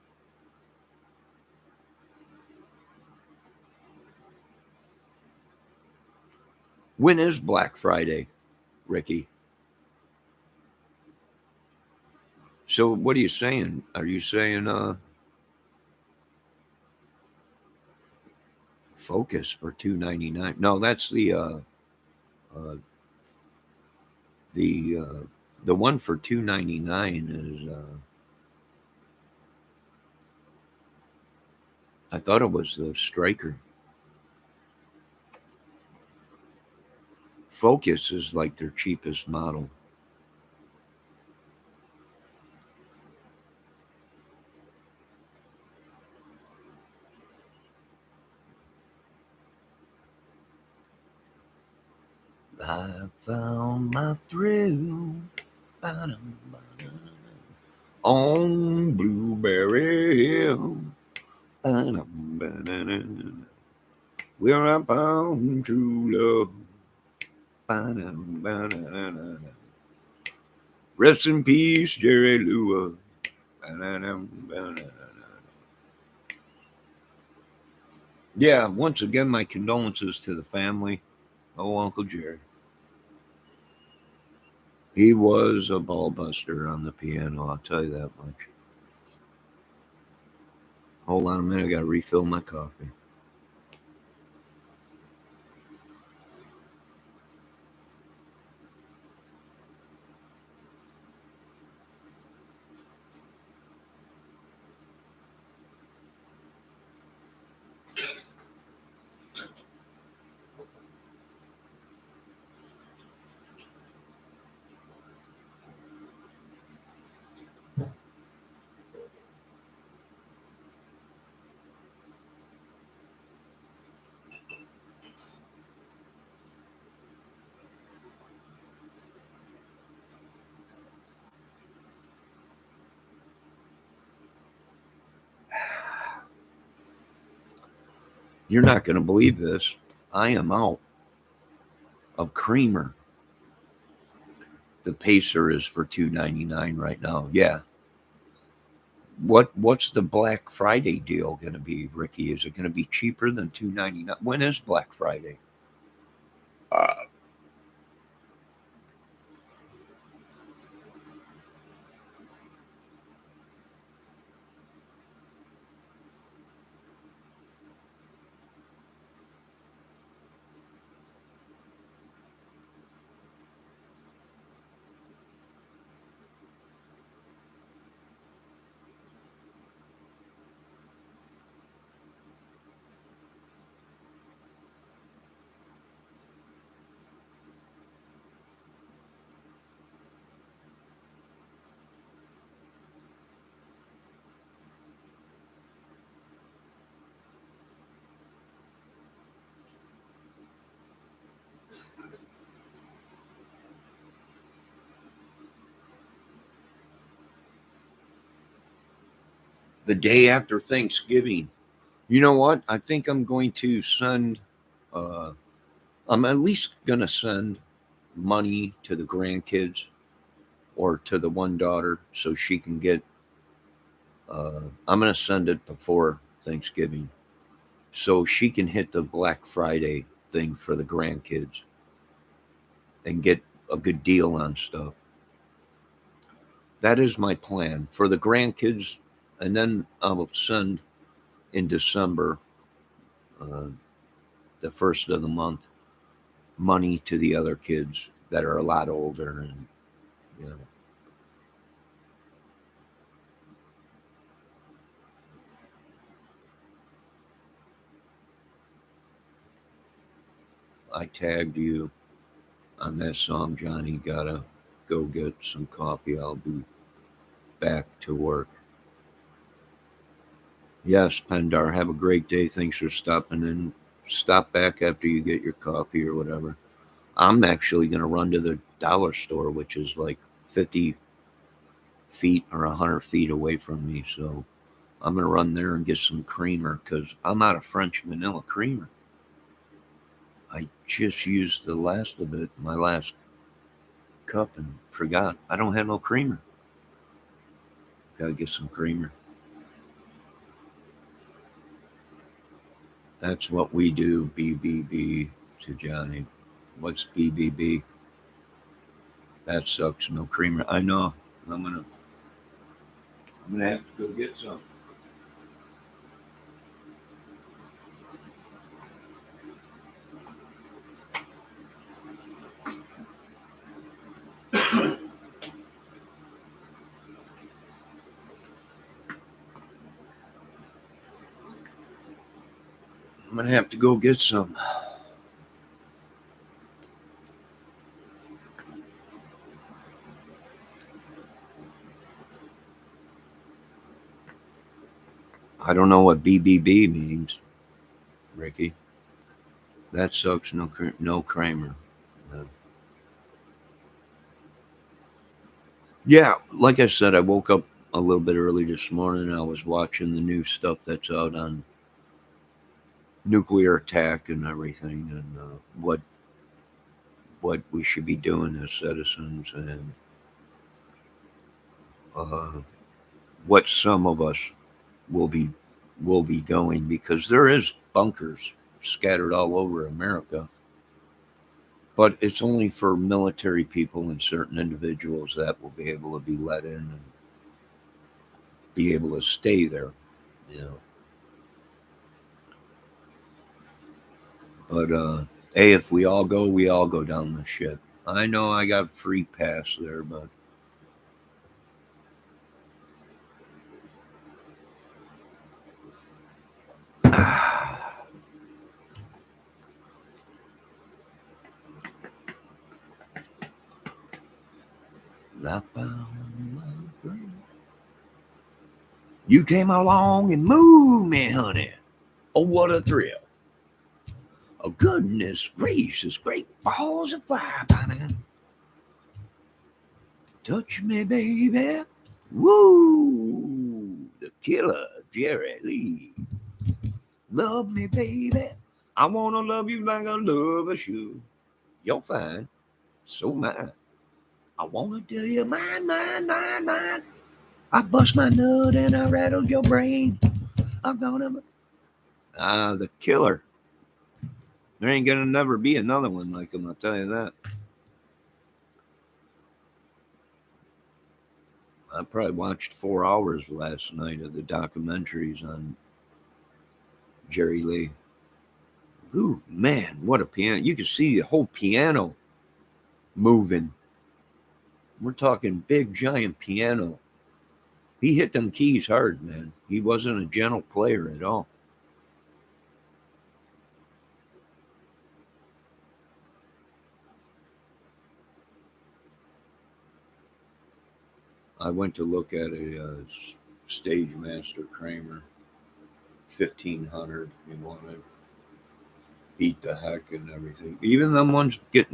When is Black Friday, Ricky? So what are you saying? Are you saying Focus for $2.99? No, that's uh, the uh, the one for $2.99 is. I thought it was the Striker. Focus is like their cheapest model. I found my thrill on Blueberry Hill. Where I found true love. Rest in peace, Jerry Lewis. Yeah, once again, my condolences to the family. Oh, Uncle Jerry. He was a ball buster on the piano, I'll tell you that much. Hold on a minute, I gotta refill my coffee. You're not gonna believe this. I am out of creamer. The Pacer is for $2.99 right now. Yeah. What's the Black Friday deal going to be, Ricky? Is it going to be cheaper than $2.99? When is Black Friday? The day after Thanksgiving. You know what? I think I'm going to send. Uh, I'm at least going to send money to the grandkids or to the one daughter so she can get. I'm going to send it before Thanksgiving so she can hit the Black Friday thing for the grandkids and get a good deal on stuff. That is my plan for the grandkids, and then I'll send in December, uh, the first of the month, money to the other kids that are a lot older, and you know, I tagged you on that song, Johnny. Gotta go get some coffee. I'll be back to work. Yes, Pendar, have a great day. Thanks for stopping in. Stop back after you get your coffee or whatever. I'm actually going to run to the dollar store, which is like 50 feet or 100 feet away from me. So I'm going to run there and get some creamer because I'm out of French vanilla creamer. I just used the last of it, my last cup, and forgot. I don't have no creamer. Got to get some creamer. That's what we do, BBB to Johnny. What's BBB? That sucks. No creamer. I know. I'm gonna. I'm gonna have to go get some. I'm gonna have to go get some. I don't know what BBB means, Ricky. That sucks. No Kramer. Uh, yeah, like I said, I woke up a little bit early this morning. I was watching the new stuff that's out on nuclear attack and everything, and what we should be doing as citizens, and uh, what some of us will be will be going because there is bunkers scattered all over America, but it's only for military people and certain individuals that will be able to be let in and be able to stay there. You know, but hey, if we all go down the ship. I know I got free pass there, but you came along and moved me, honey. Oh, what a thrill! Oh, goodness gracious, great balls of fire, honey. Touch me, baby. Woo! The killer, Jerry Lee. Love me, baby. I wanna love you like I love a shoe. You're fine. So mine. I want to tell you mine, mine, mine, mine. I bust my nut and I rattled your brain. I'm gonna. The Killer. There ain't gonna never be another one like him, I'll tell you that. I probably watched 4 hours last night of the documentaries on Jerry Lee. Ooh, man, what a piano. You can see the whole piano moving. We're talking big, giant piano. He hit them keys hard, man. He wasn't a gentle player at all. I went to look at a stage master Kramer 1500. He wanted beat the heck and everything. Even them ones beat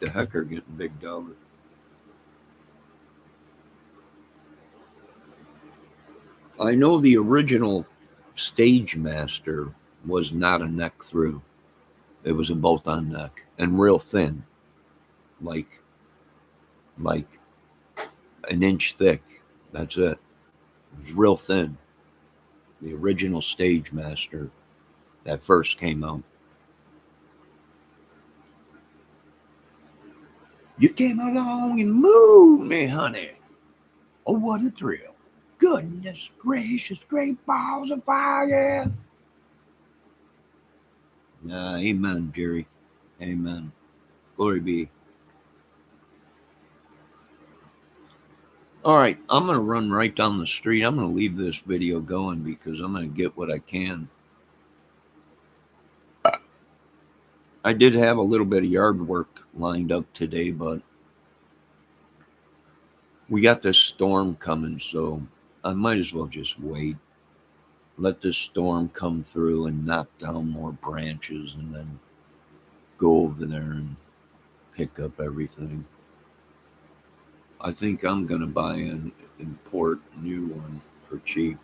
the heck are getting big dollars. I know the original stage master was not a neck through. It was a bolt on neck and real thin, like like an inch thick. That's it. It was real thin. The original stage master that first came out. You came along and moved me, honey. Oh, what a thrill. Goodness gracious, great balls of fire. Amen, Jerry. Amen. Glory be. All right, I'm going to run right down the street. I'm going to leave this video going because I'm going to get what I can. I did have a little bit of yard work lined up today, but we got this storm coming, so I might as well just wait. Let this storm come through and knock down more branches and then go over there and pick up everything. I think I'm going to buy an import new one for cheap.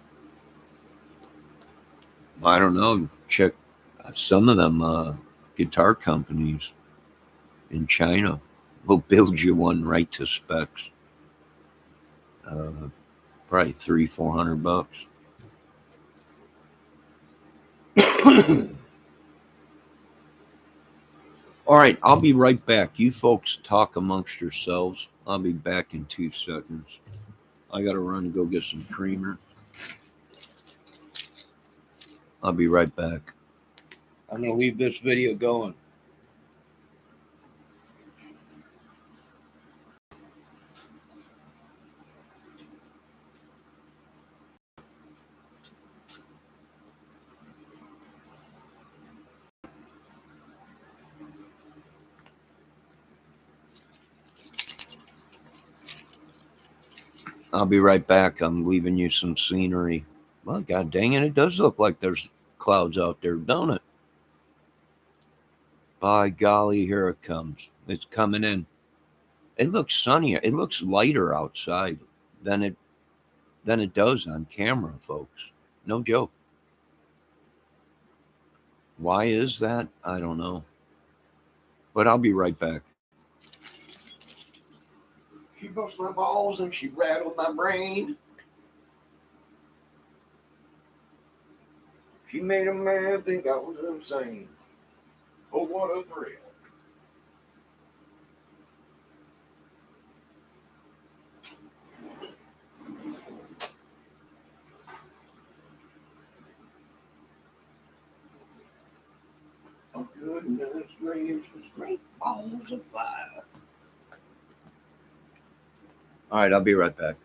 I don't know. Check some of them guitar companies in China will build you one right to specs. Probably $300-400. All right, I'll be right back. You folks talk amongst yourselves. I'll be back in 2 seconds. I got to run and go get some creamer. I'll be right back. I'm going to leave this video going. I'll be right back. I'm leaving you some scenery. Well, god dang it, it does look like there's clouds out there, don't it? By golly, here it comes. It's coming in. It looks sunnier. It looks lighter outside than it does on camera, folks. No joke. Why is that? I don't know. But I'll be right back. She bust my balls and she rattled my brain. She made a man think I was insane. Oh, what a thrill. Oh, goodness gracious, great balls of fire. All right, I'll be right back.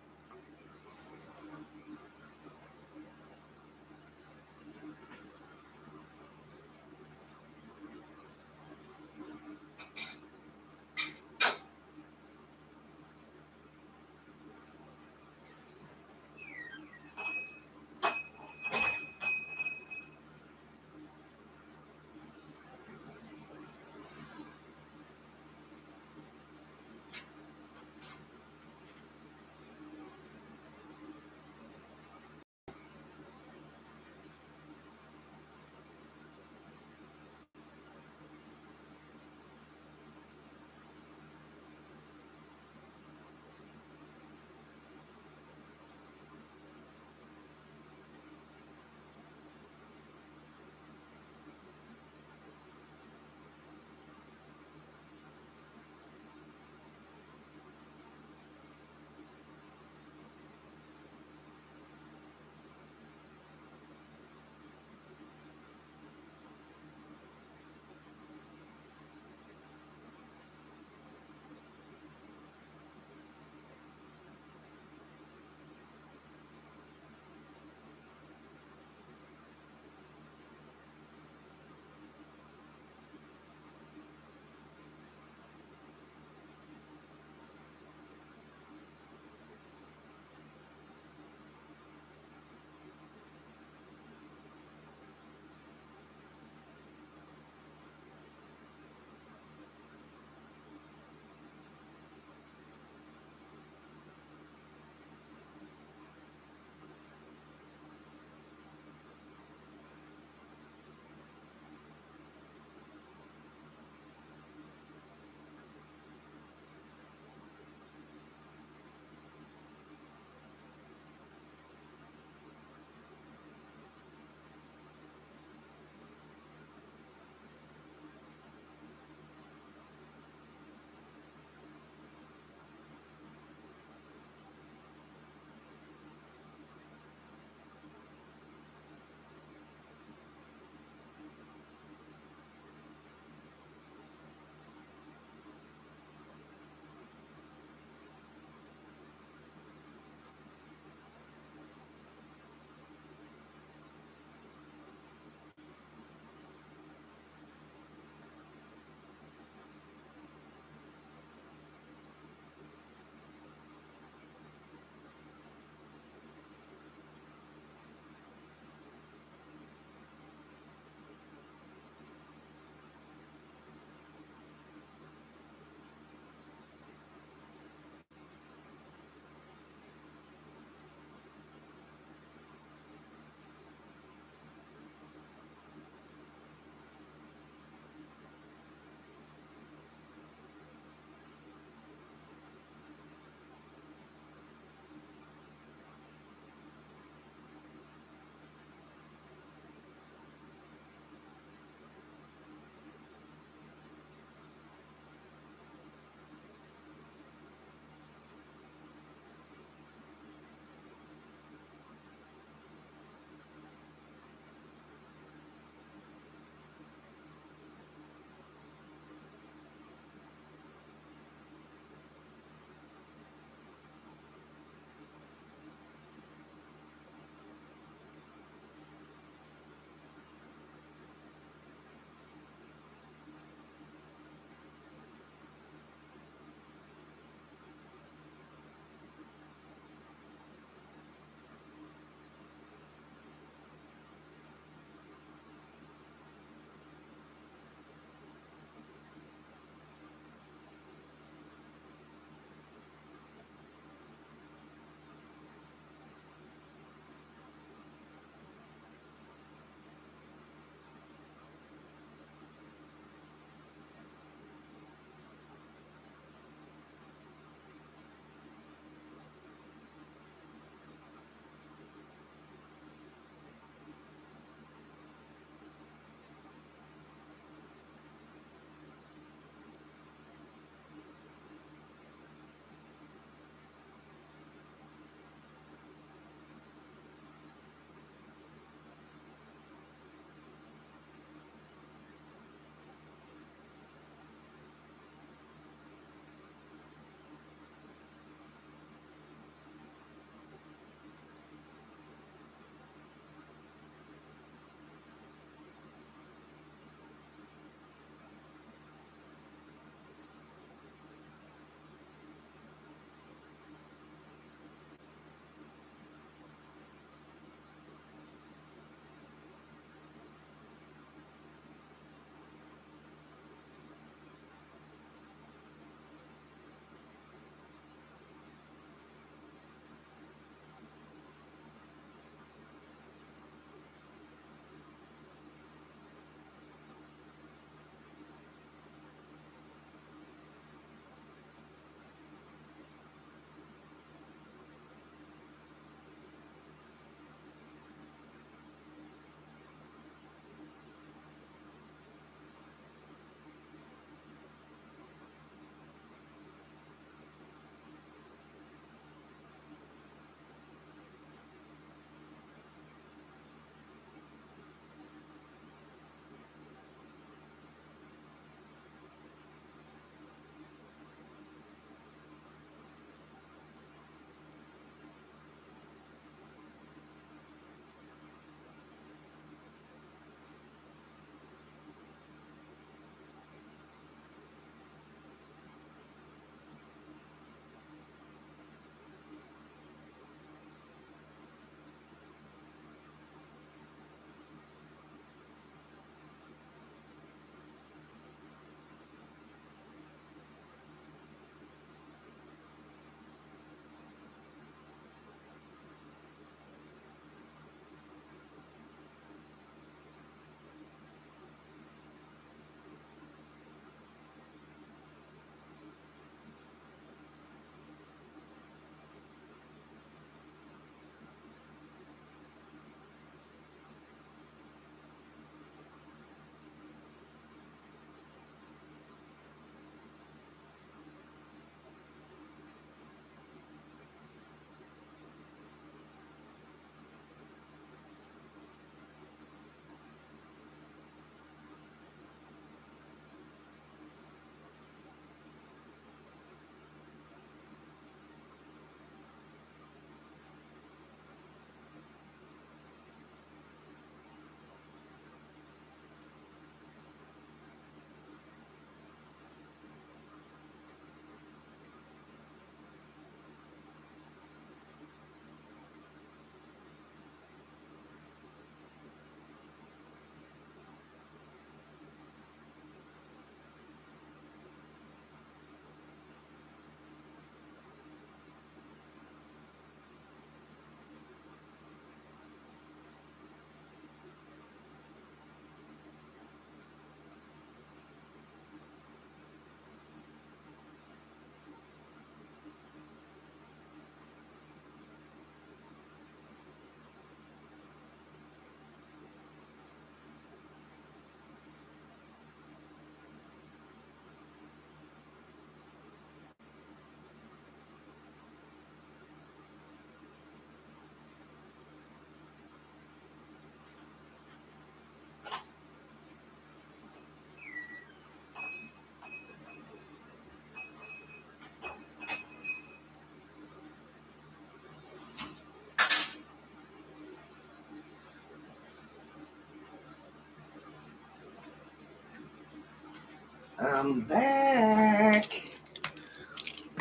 I'm back.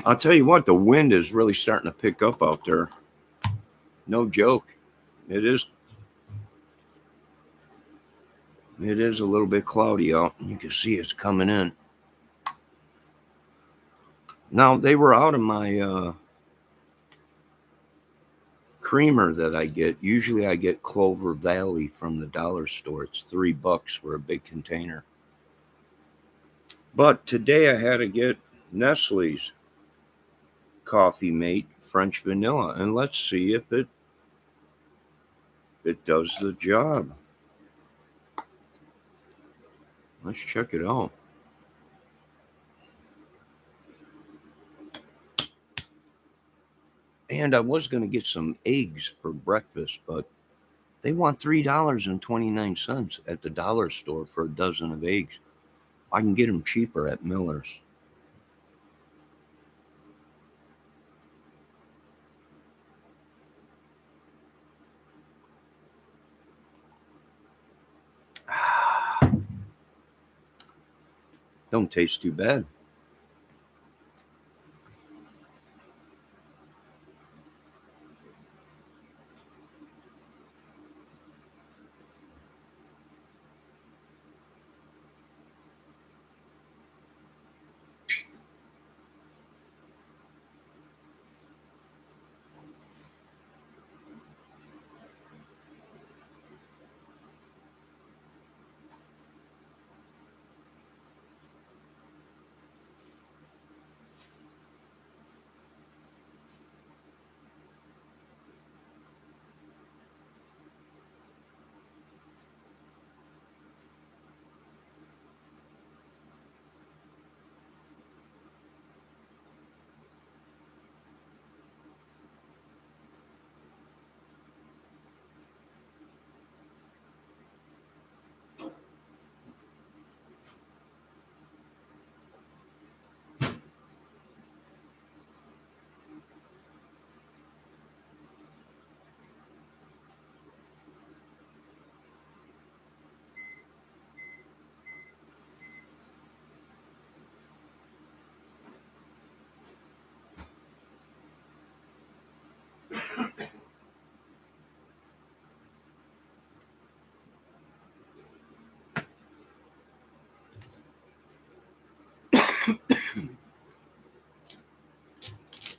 I'll tell you what, the wind is really starting to pick up out there. No joke. It is a little bit cloudy out. You can see it's coming in. Now, they were out of my creamer that I get. Usually I get Clover Valley from the dollar store. It's $3 for a big container. But today I had to get Nestle's Coffee Mate French Vanilla, and let's see if it does the job. Let's check it out. And I was going to get some eggs for breakfast, but they want $3.29 at the dollar store for a dozen of eggs. I can get them cheaper at Miller's. Don't taste too bad.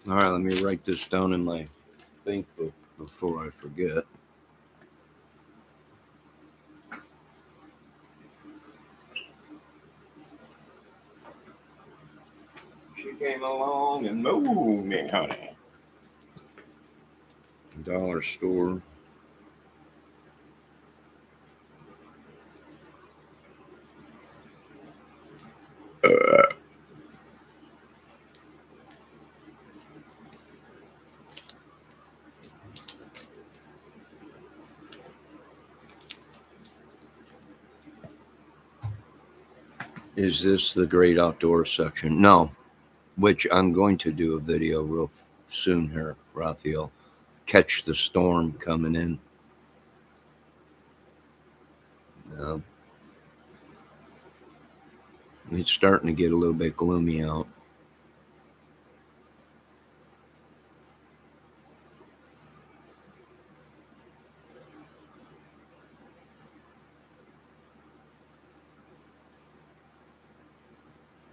All right, let me write this down in my think book before I forget. She came along and moved me, honey. Dollar store. Is this the great outdoor section? No, which I'm going to do a video real soon here, Raphael. Catch the storm coming in. It's starting to get a little bit gloomy out.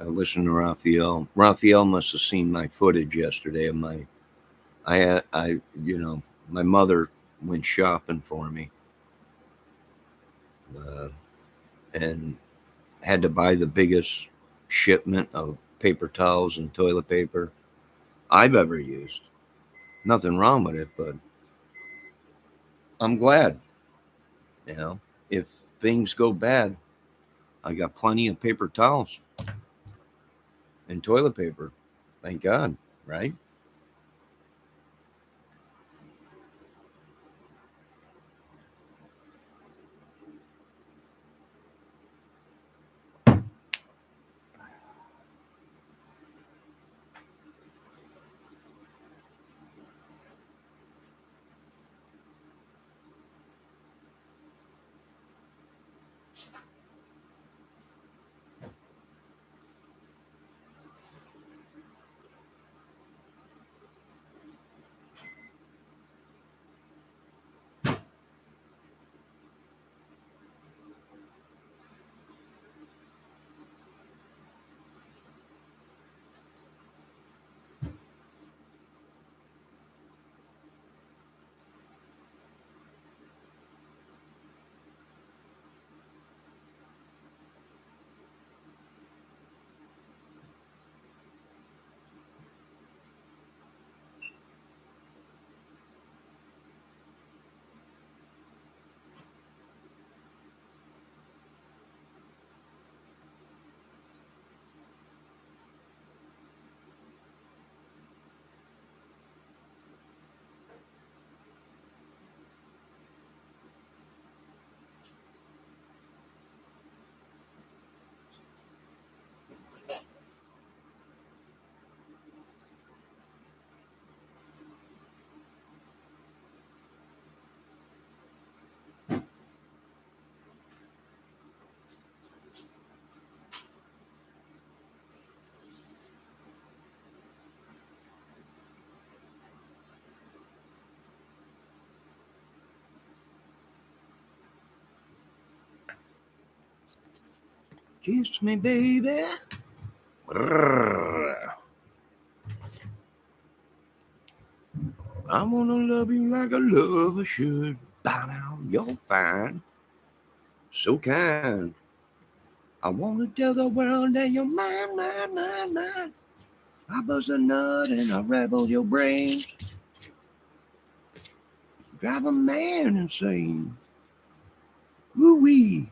I listened to Raphael. Raphael must have seen my footage yesterday of my. My mother went shopping for me, and had to buy the biggest shipment of paper towels and toilet paper I've ever used. Nothing wrong with it, but I'm glad. If things go bad, I got plenty of paper towels and toilet paper. Thank God, right? Kiss me, baby. Brrr. I wanna love you like a lover should. Bow down, you're fine, so kind. I wanna tell the world that you're mine, mine, mine, mine. I bust a nut and I rebel your brains. Drive a man insane. Woo wee.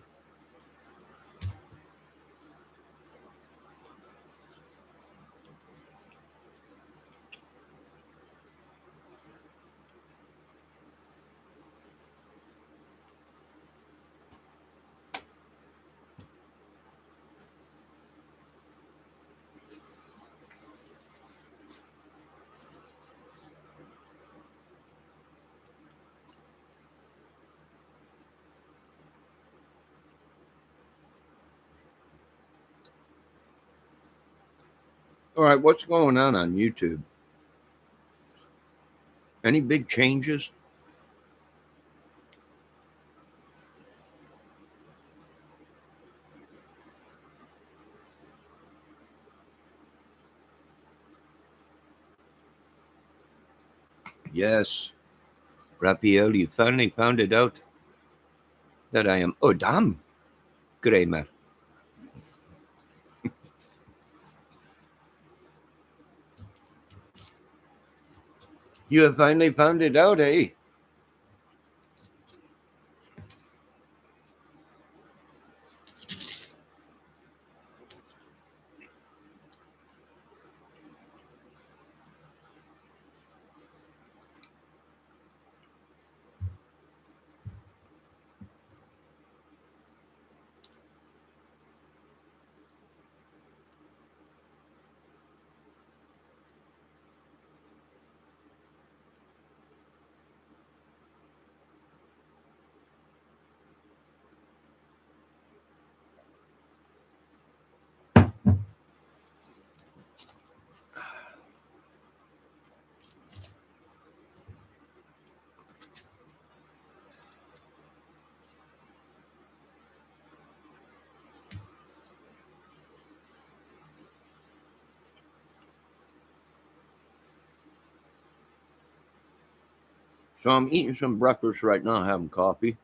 All right, what's going on YouTube? Any big changes? Yes, Raphael, you finally found it out that I am Odam Kramer. You have finally found it out, eh? So I'm eating some breakfast right now, having coffee,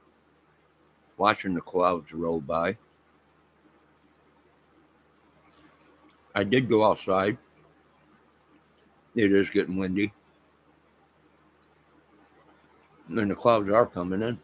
watching the clouds roll by. I did go outside. It is getting windy, and the clouds are coming in.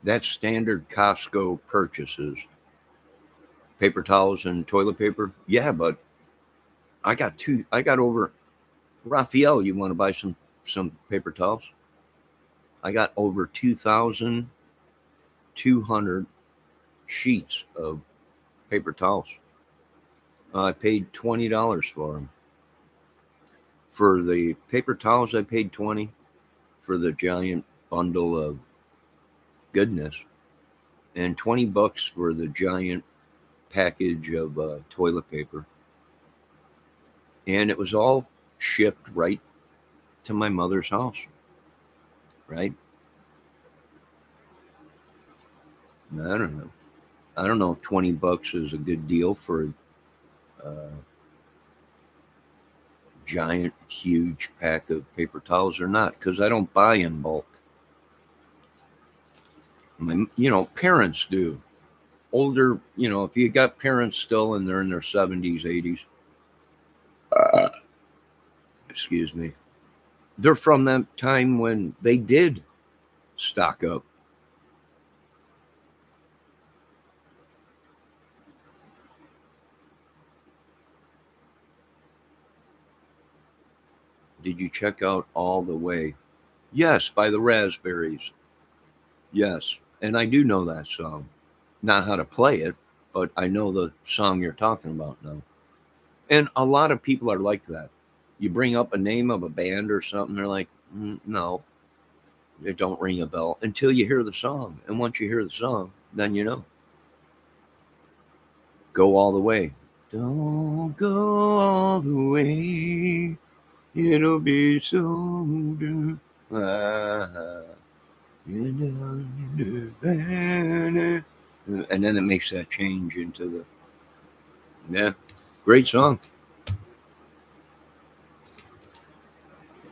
That's standard Costco purchases. Paper towels and toilet paper. Yeah, but I got two. I got over. Raphael, you want to buy some paper towels? I got over 2,200 sheets of paper towels. I paid $20 for them. For the paper towels, I paid 20. For the giant bundle of goodness, and $20 for the giant package of toilet paper. And it was all shipped right to my mother's house. Right? I don't know. I don't know if $20 is a good deal for a giant, huge pack of paper towels or not, because I don't buy in bulk. Parents do. Older, if you got parents still and they're in their 70s, 80s, excuse me, they're from that time when they did stock up. Did you check out All the Way Yes, by the Raspberries. Yes. And I do know that song. Not how to play it, but I know the song you're talking about now. And a lot of people are like that. You bring up a name of a band or something, they're like, no, it don't ring a bell until you hear the song. And once you hear the song, then you know. Go all the way. Don't go all the way. It'll be so good. Ah, and then it makes that change into the, yeah, great song.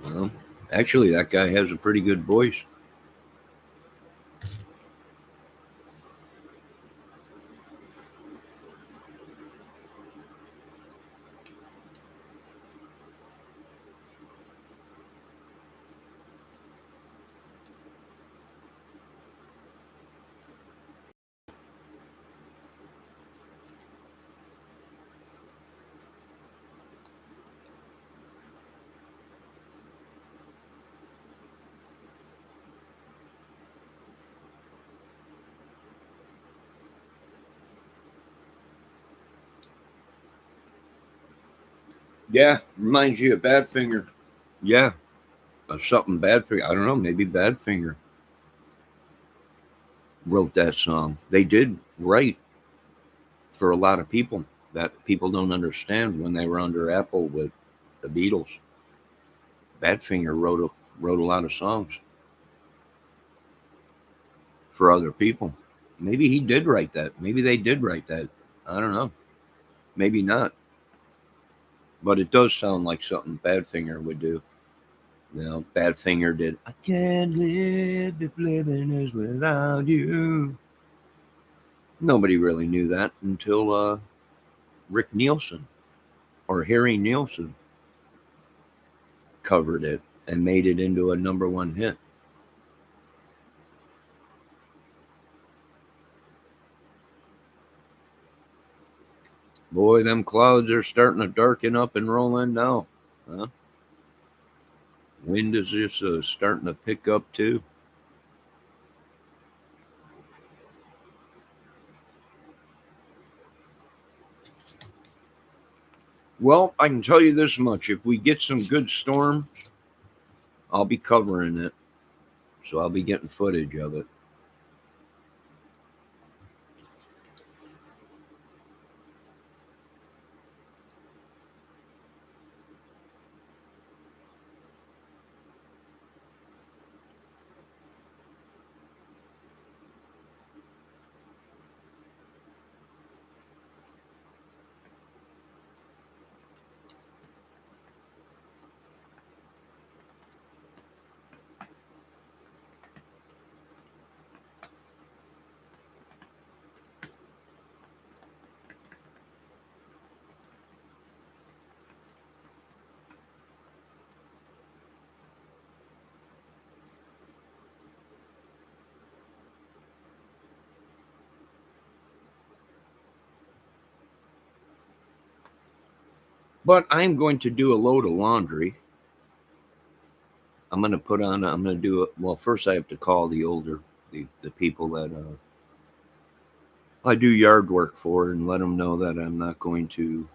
Well, actually, that guy has a pretty good voice. Yeah, reminds you of Badfinger. Yeah, of something Badfinger. I don't know, maybe Badfinger wrote that song. They did write for a lot of people that people don't understand when they were under Apple with the Beatles. Badfinger wrote a lot of songs for other people. Maybe he did write that. Maybe they did write that. I don't know. Maybe not. But it does sound like something Badfinger would do. You know, Badfinger did. I can't live if living is without you. Nobody really knew that until Rick Nielsen or Harry Nielsen covered it and made it into a number one hit. Boy, them clouds are starting to darken up and roll in now. Huh? Wind is just starting to pick up too. Well, I can tell you this much. If we get some good storms, I'll be covering it. So I'll be getting footage of it. But I'm going to do a load of laundry. I'm going to put on, I'm going to do it. Well, first I have to call the people that I do yard work for and let them know that I'm not going to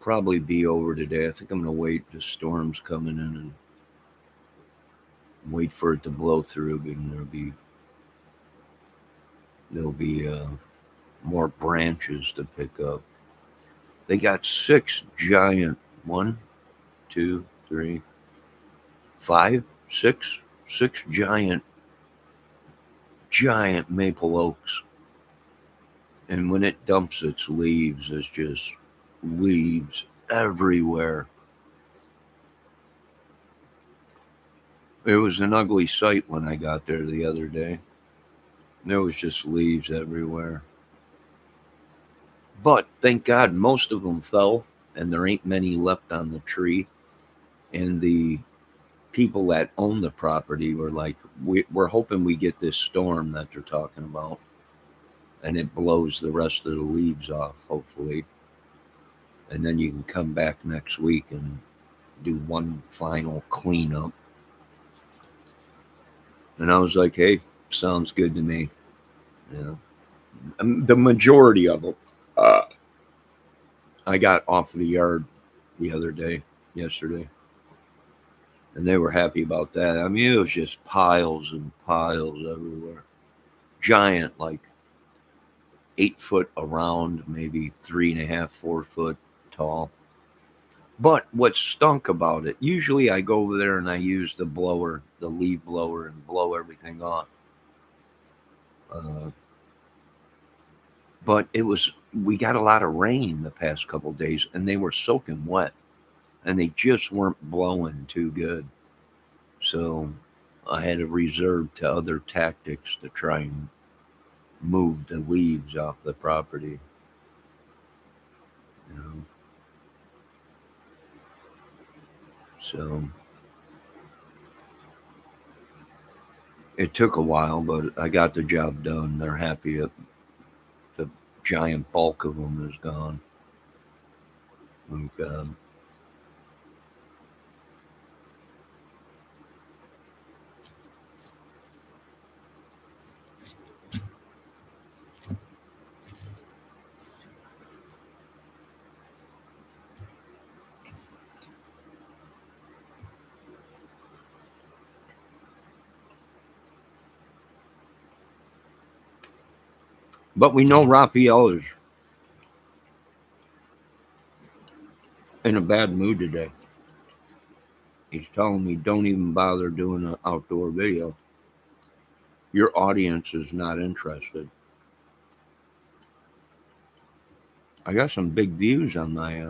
probably be over today. I think I'm going to wait. The storm's coming in and wait for it to blow through, and there'll be more branches to pick up. They got six giant, one, two, three, five, six giant maple oaks. And when it dumps its leaves, it's just leaves everywhere. It was an ugly sight when I got there the other day. There was just leaves everywhere. But thank God most of them fell and there ain't many left on the tree. And the people that own the property were like, we're hoping we get this storm that they're talking about and it blows the rest of the leaves off, hopefully. And then you can come back next week and do one final cleanup. And I was like, hey, sounds good to me. You know, and the majority of them, uh, I got off of the yard the other day, yesterday, and they were happy about that. I mean, it was just piles and piles everywhere. Giant, like 8 foot around, maybe 3.5, 4 foot tall. But what stunk about it, usually I go over there and I use the blower, the leaf blower, and blow everything off. Uh, but we got a lot of rain the past couple of days and they were soaking wet and they just weren't blowing too good. So I had to resort to other tactics to try and move the leaves off the property. You know? So it took a while, but I got the job done. They're happy that the giant bulk of them is gone. And, but we know Raphael is in a bad mood today. He's telling me don't even bother doing an outdoor video. Your audience is not interested. I got some big views on my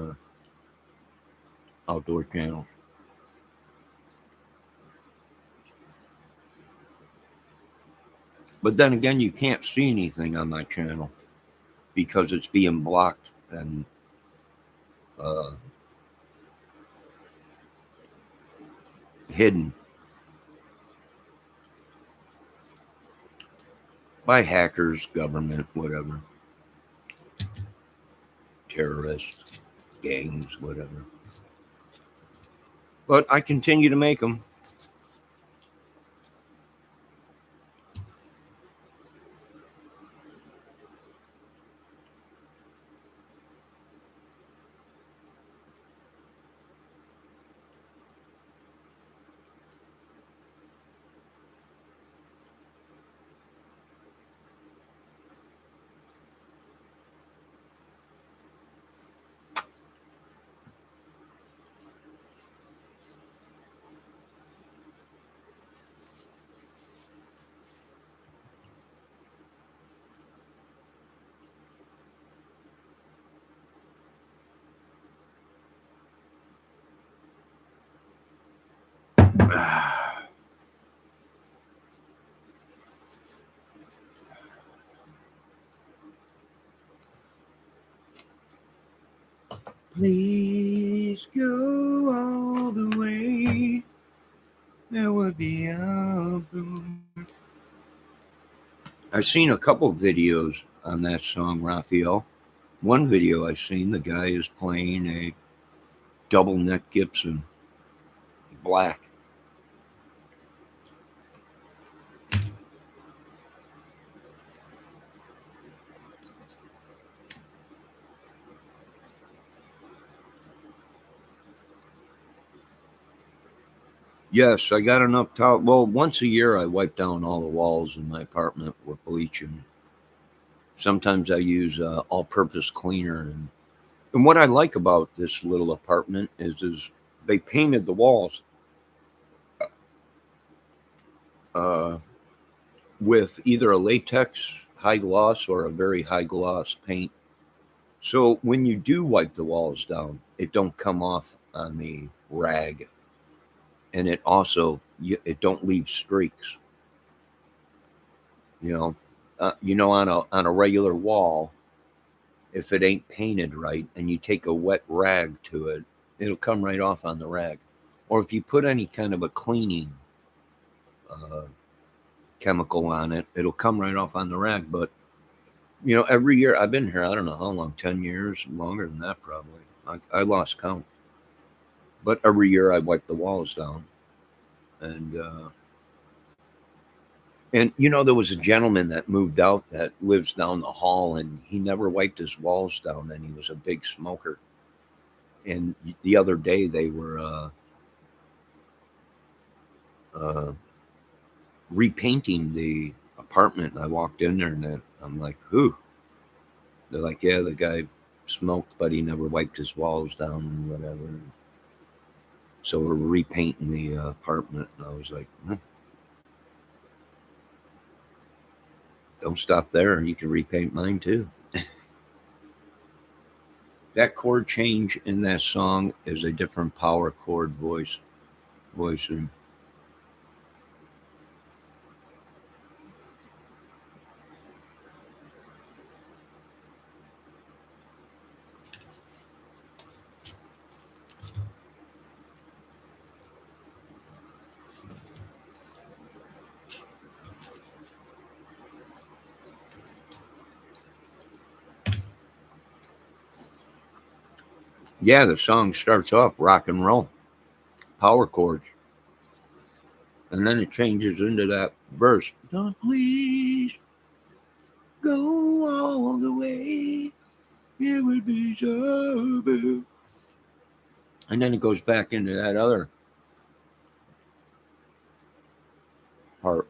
outdoor channel. But then again, you can't see anything on my channel because it's being blocked and uh, hidden by hackers, government, whatever, terrorists, gangs, whatever. But I continue to make them. Please go all the way. There would be a boom. I've seen a couple videos on that song, Raphael. One video I've seen, the guy is playing a double neck Gibson, black. Yes, I got enough towel. Well, once a year I wipe down all the walls in my apartment with bleach, and sometimes I use all-purpose cleaner. And what I like about this little apartment is they painted the walls uh, with either a latex high gloss or a very high gloss paint. So when you do wipe the walls down, it don't come off on the rag, and it also it don't leave streaks. You know, on a regular wall, if it ain't painted right, and you take a wet rag to it, it'll come right off on the rag. Or if you put any kind of a cleaning uh, chemical on it, it'll come right off on the rag. But every year I've been here, I don't know how long, 10 years, longer than that probably. I lost count. But every year I wipe the walls down. And there was a gentleman that moved out that lives down the hall, and he never wiped his walls down, and he was a big smoker. And the other day they were uh, repainting the apartment, and I walked in there, and I'm like, who? They're like, yeah, the guy smoked, but he never wiped his walls down and whatever. So we're repainting the apartment, and I was like, don't stop there. You can repaint mine too. That chord change in that song is a different power chord voicing. Yeah, the song starts off rock and roll, power chords, and then it changes into that verse. Don't please go all the way. It would be so blue. And then it goes back into that other part.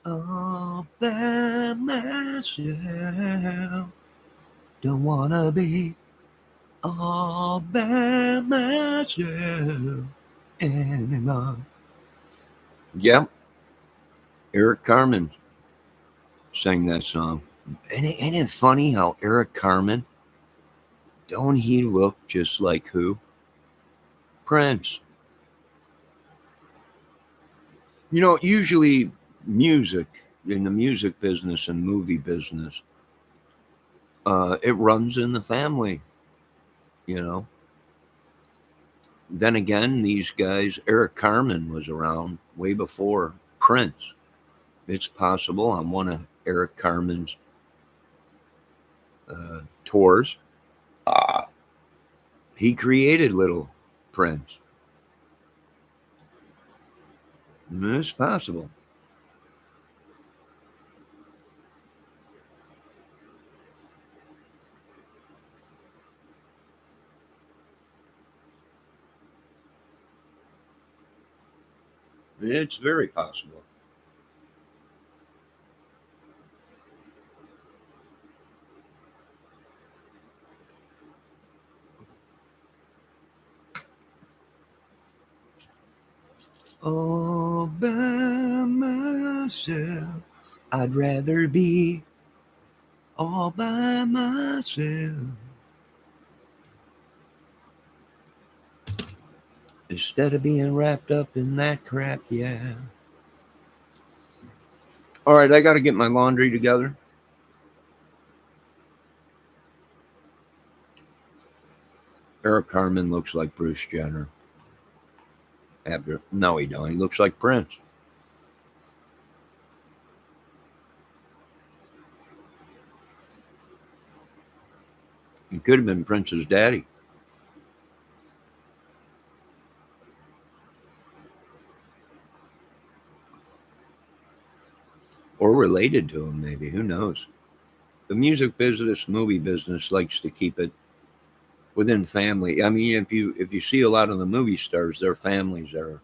All by myself. Don't wanna be all by myself anymore. Yep, Eric Carmen sang that song. Ain't it funny how Eric Carmen, don't he look just like who? Prince. Usually music, in the music business and movie business, it runs in the family, you know. Then again, these guys, Eric Carmen was around way before Prince. It's possible on one of Eric Carmen's tours, uh, he created Little Prince. It's possible. It's very possible. All by myself, I'd rather be all by myself instead of being wrapped up in that crap. Yeah. All right, I got to get my laundry together. Eric Carmen looks like Bruce Jenner. After no, he don't. He looks like Prince. He could have been Prince's daddy, or related to him. Maybe, who knows? The music business, movie business likes to keep it within family. I mean, if you see a lot of the movie stars, their families are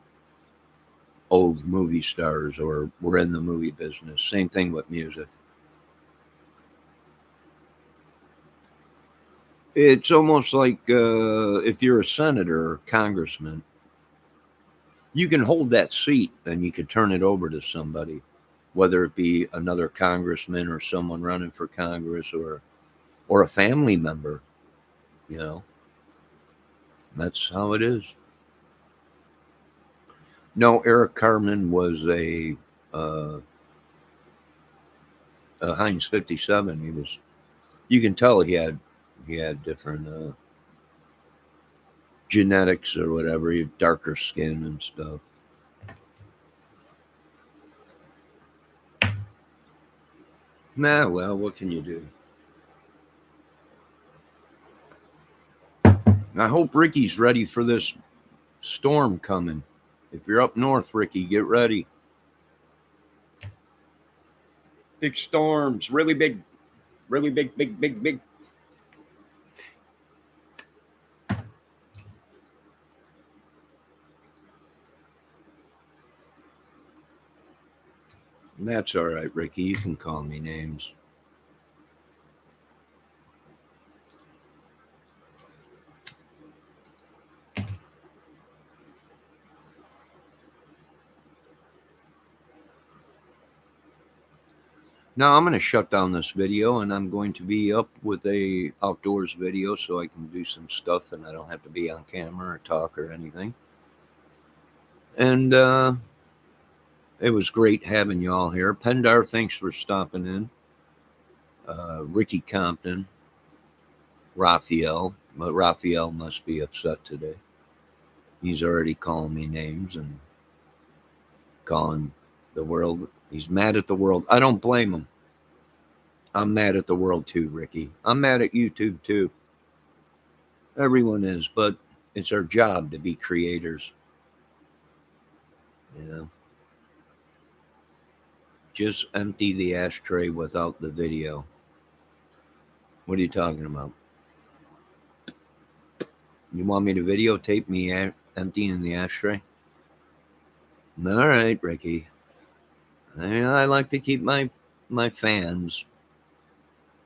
old movie stars or were in the movie business. Same thing with music. It's almost like if you're a senator or congressman, you can hold that seat and you could turn it over to somebody, whether it be another congressman or someone running for Congress or a family member. You know, that's how it is. No, Eric Carmen was a Heinz 57. He was. You can tell he had different genetics or whatever. He had darker skin and stuff. Nah, well, what can you do? I hope Ricky's ready for this storm coming. If you're up north, Ricky, get ready. Big storms, really big, big. That's all right, Ricky. You can call me names. Now I'm going to shut down this video and I'm going to be up with a outdoors video so I can do some stuff and I don't have to be on camera or talk or anything. And it was great having you all here. Pendar, thanks for stopping in. Ricky Compton, Raphael. But Raphael must be upset today. He's already calling me names and calling the world. He's mad at the world. I don't blame him. I'm mad at the world too, Ricky. I'm mad at YouTube too. Everyone is, but it's our job to be creators. Yeah. Just empty the ashtray without the video. What are you talking about? You want me to videotape me emptying the ashtray? All right, Ricky. I like to keep my fans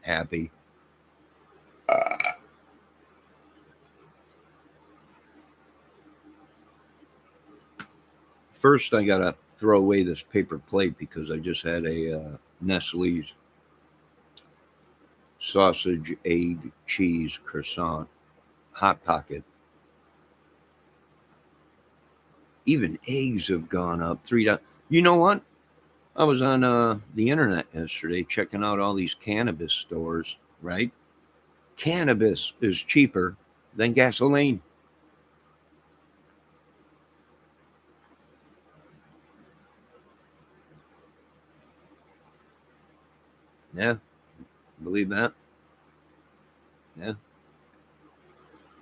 happy. First, I gotta throw away this paper plate because I just had a Nestle's sausage, egg, cheese, croissant, hot pocket. Even eggs have gone up $3. You know what? I was on the internet yesterday checking out all these cannabis stores, right? Cannabis is cheaper than gasoline. Yeah, believe that? Yeah.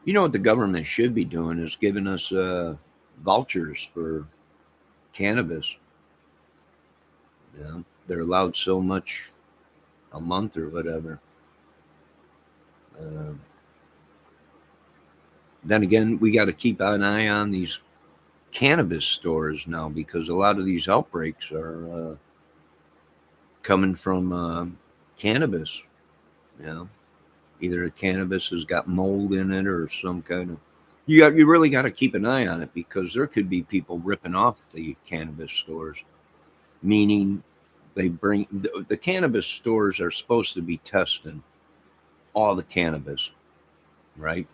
You know what the government should be doing is giving us vouchers for cannabis. Yeah, they're allowed so much a month or whatever. Uh, then again, we got to keep an eye on these cannabis stores now because a lot of these outbreaks are coming from cannabis. You know, either the cannabis has got mold in it or some kind of. You really got to keep an eye on it because there could be people ripping off the cannabis stores, meaning they bring the cannabis stores are supposed to be testing all the cannabis, right?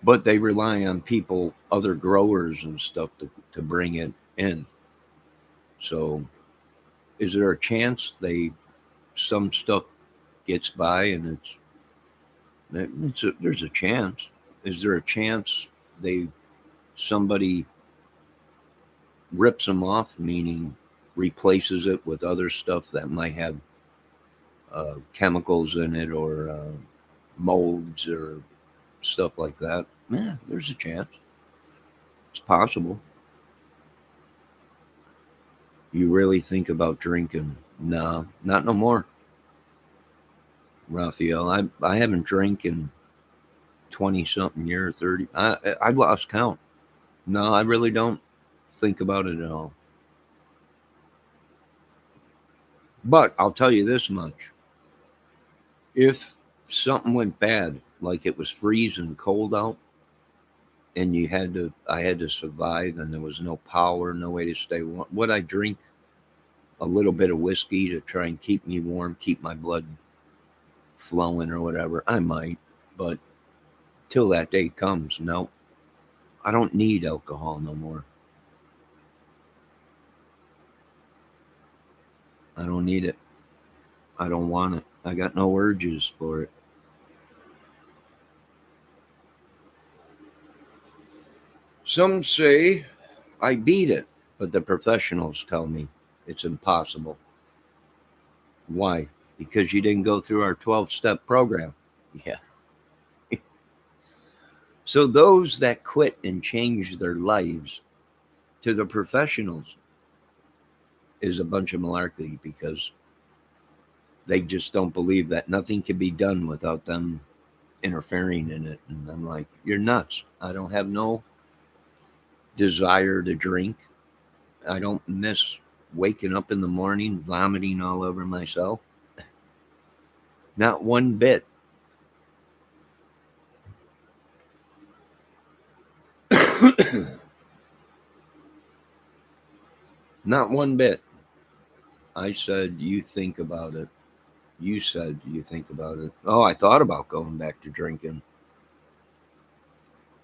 But they rely on people, other growers and stuff to bring it in. So is there a chance some stuff gets by and there's a chance. Is there a chance they somebody rips them off, meaning replaces it with other stuff that might have chemicals in it or molds or stuff like that? Yeah, there's a chance. It's possible. You really think about drinking? No, not no more, Raphael. I haven't drank in 20 something year, 30. I've lost count. No, I really don't think about it at all. But I'll tell you this much. If something went bad, like it was freezing cold out, and I had to survive, and there was no power, no way to stay warm, would I drink a little bit of whiskey to try and keep me warm, keep my blood flowing or whatever? I might, but till that day comes, no, I don't need alcohol no more. I don't need it. I don't want it. I got no urges for it. Some say I beat it, but the professionals tell me it's impossible. Why? Because you didn't go through our 12-step program. Yeah. So those that quit and change their lives, to the professionals, is a bunch of malarkey, because they just don't believe that nothing can be done without them interfering in it. And I'm like, you're nuts. I don't have no desire to drink. I don't miss waking up in the morning, vomiting all over myself. Not one bit. Not one bit. I said, you think about it. You said you think about it. Oh, I thought about going back to drinking.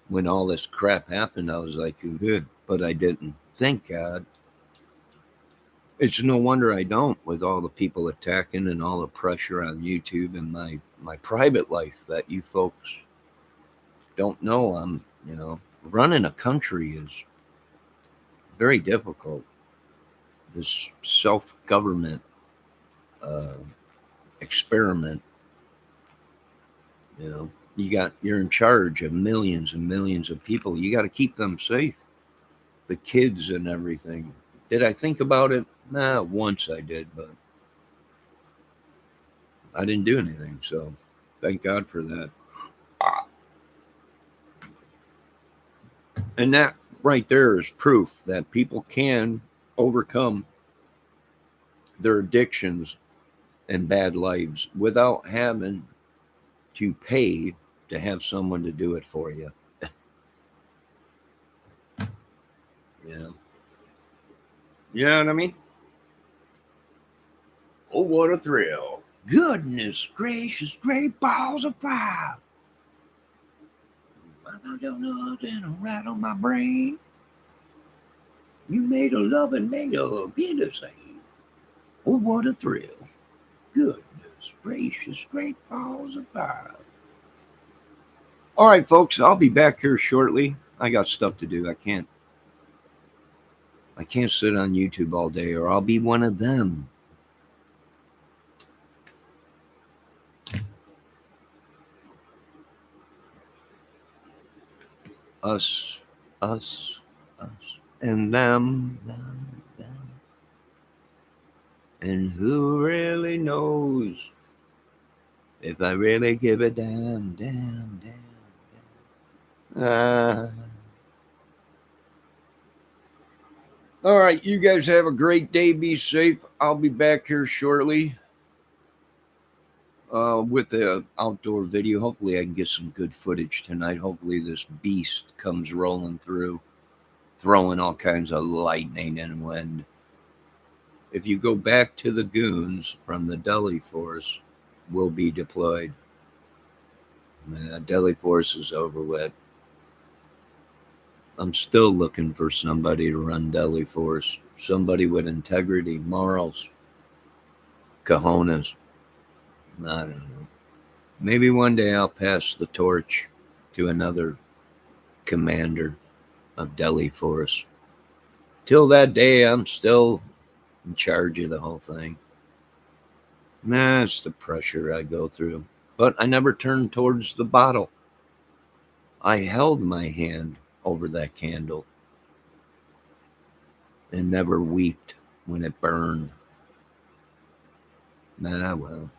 When all this crap happened, I was like, ugh, but I didn't. Thank God. It's no wonder I don't, with all the people attacking and all the pressure on YouTube and my private life that you folks don't know. Running a country is very difficult. This self-government uh, experiment, you're in charge of millions and millions of people. You got to keep them safe, the kids and everything. Did I think about it? Nah, once I did, but I didn't do anything. So thank God for that. And that right there is proof that people can overcome their addictions and bad lives without having to pay to have someone to do it for you. You know, you know what I mean? Oh, what a thrill! Goodness gracious, great balls of fire! I don't know nothing right on my brain. You made a loving made a innocent. Oh, what a thrill! Goodness gracious, great balls of fire! All right, folks, I'll be back here shortly. I got stuff to do. I can't sit on YouTube all day, or I'll be one of them. Us, us, us, and them. And who really knows if I really give a damn. All right, you guys have a great day. Be safe. I'll be back here shortly with the outdoor video. Hopefully, I can get some good footage tonight. Hopefully, this beast comes rolling through, throwing all kinds of lightning and wind. If you go back to the goons from the deli force, will be deployed. Deli force is over with. I'm still looking for somebody to run deli force. Somebody with integrity, morals, cojones. I don't know. Maybe one day I'll pass the torch to another commander of deli force. Till that day, I'm still in charge of the whole thing. It's the pressure I go through. But I never turned towards the bottle. I held my hand over that candle and never wept when it burned. Well.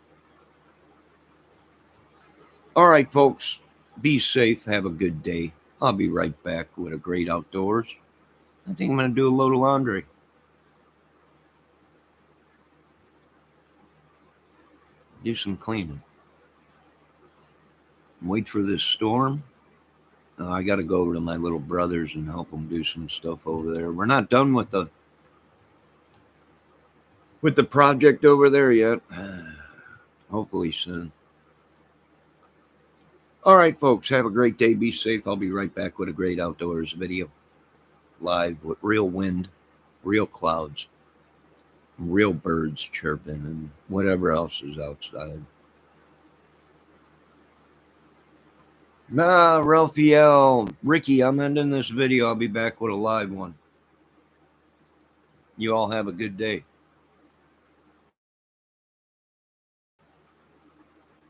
All right, folks. Be safe. Have a good day. I'll be right back with a great outdoors. I think I'm going to do a load of laundry. Do some cleaning. Wait for this storm. I got to go over to my little brother's and help them do some stuff over there. We're not done with the project over there yet. Hopefully soon. All right, folks. Have a great day. Be safe. I'll be right back with a great outdoors video. Live with real wind, real clouds. real birds chirping and whatever else is outside. Nah, Raphael, Ricky, I'm ending this video. I'll be back with a live one. You all have a good day.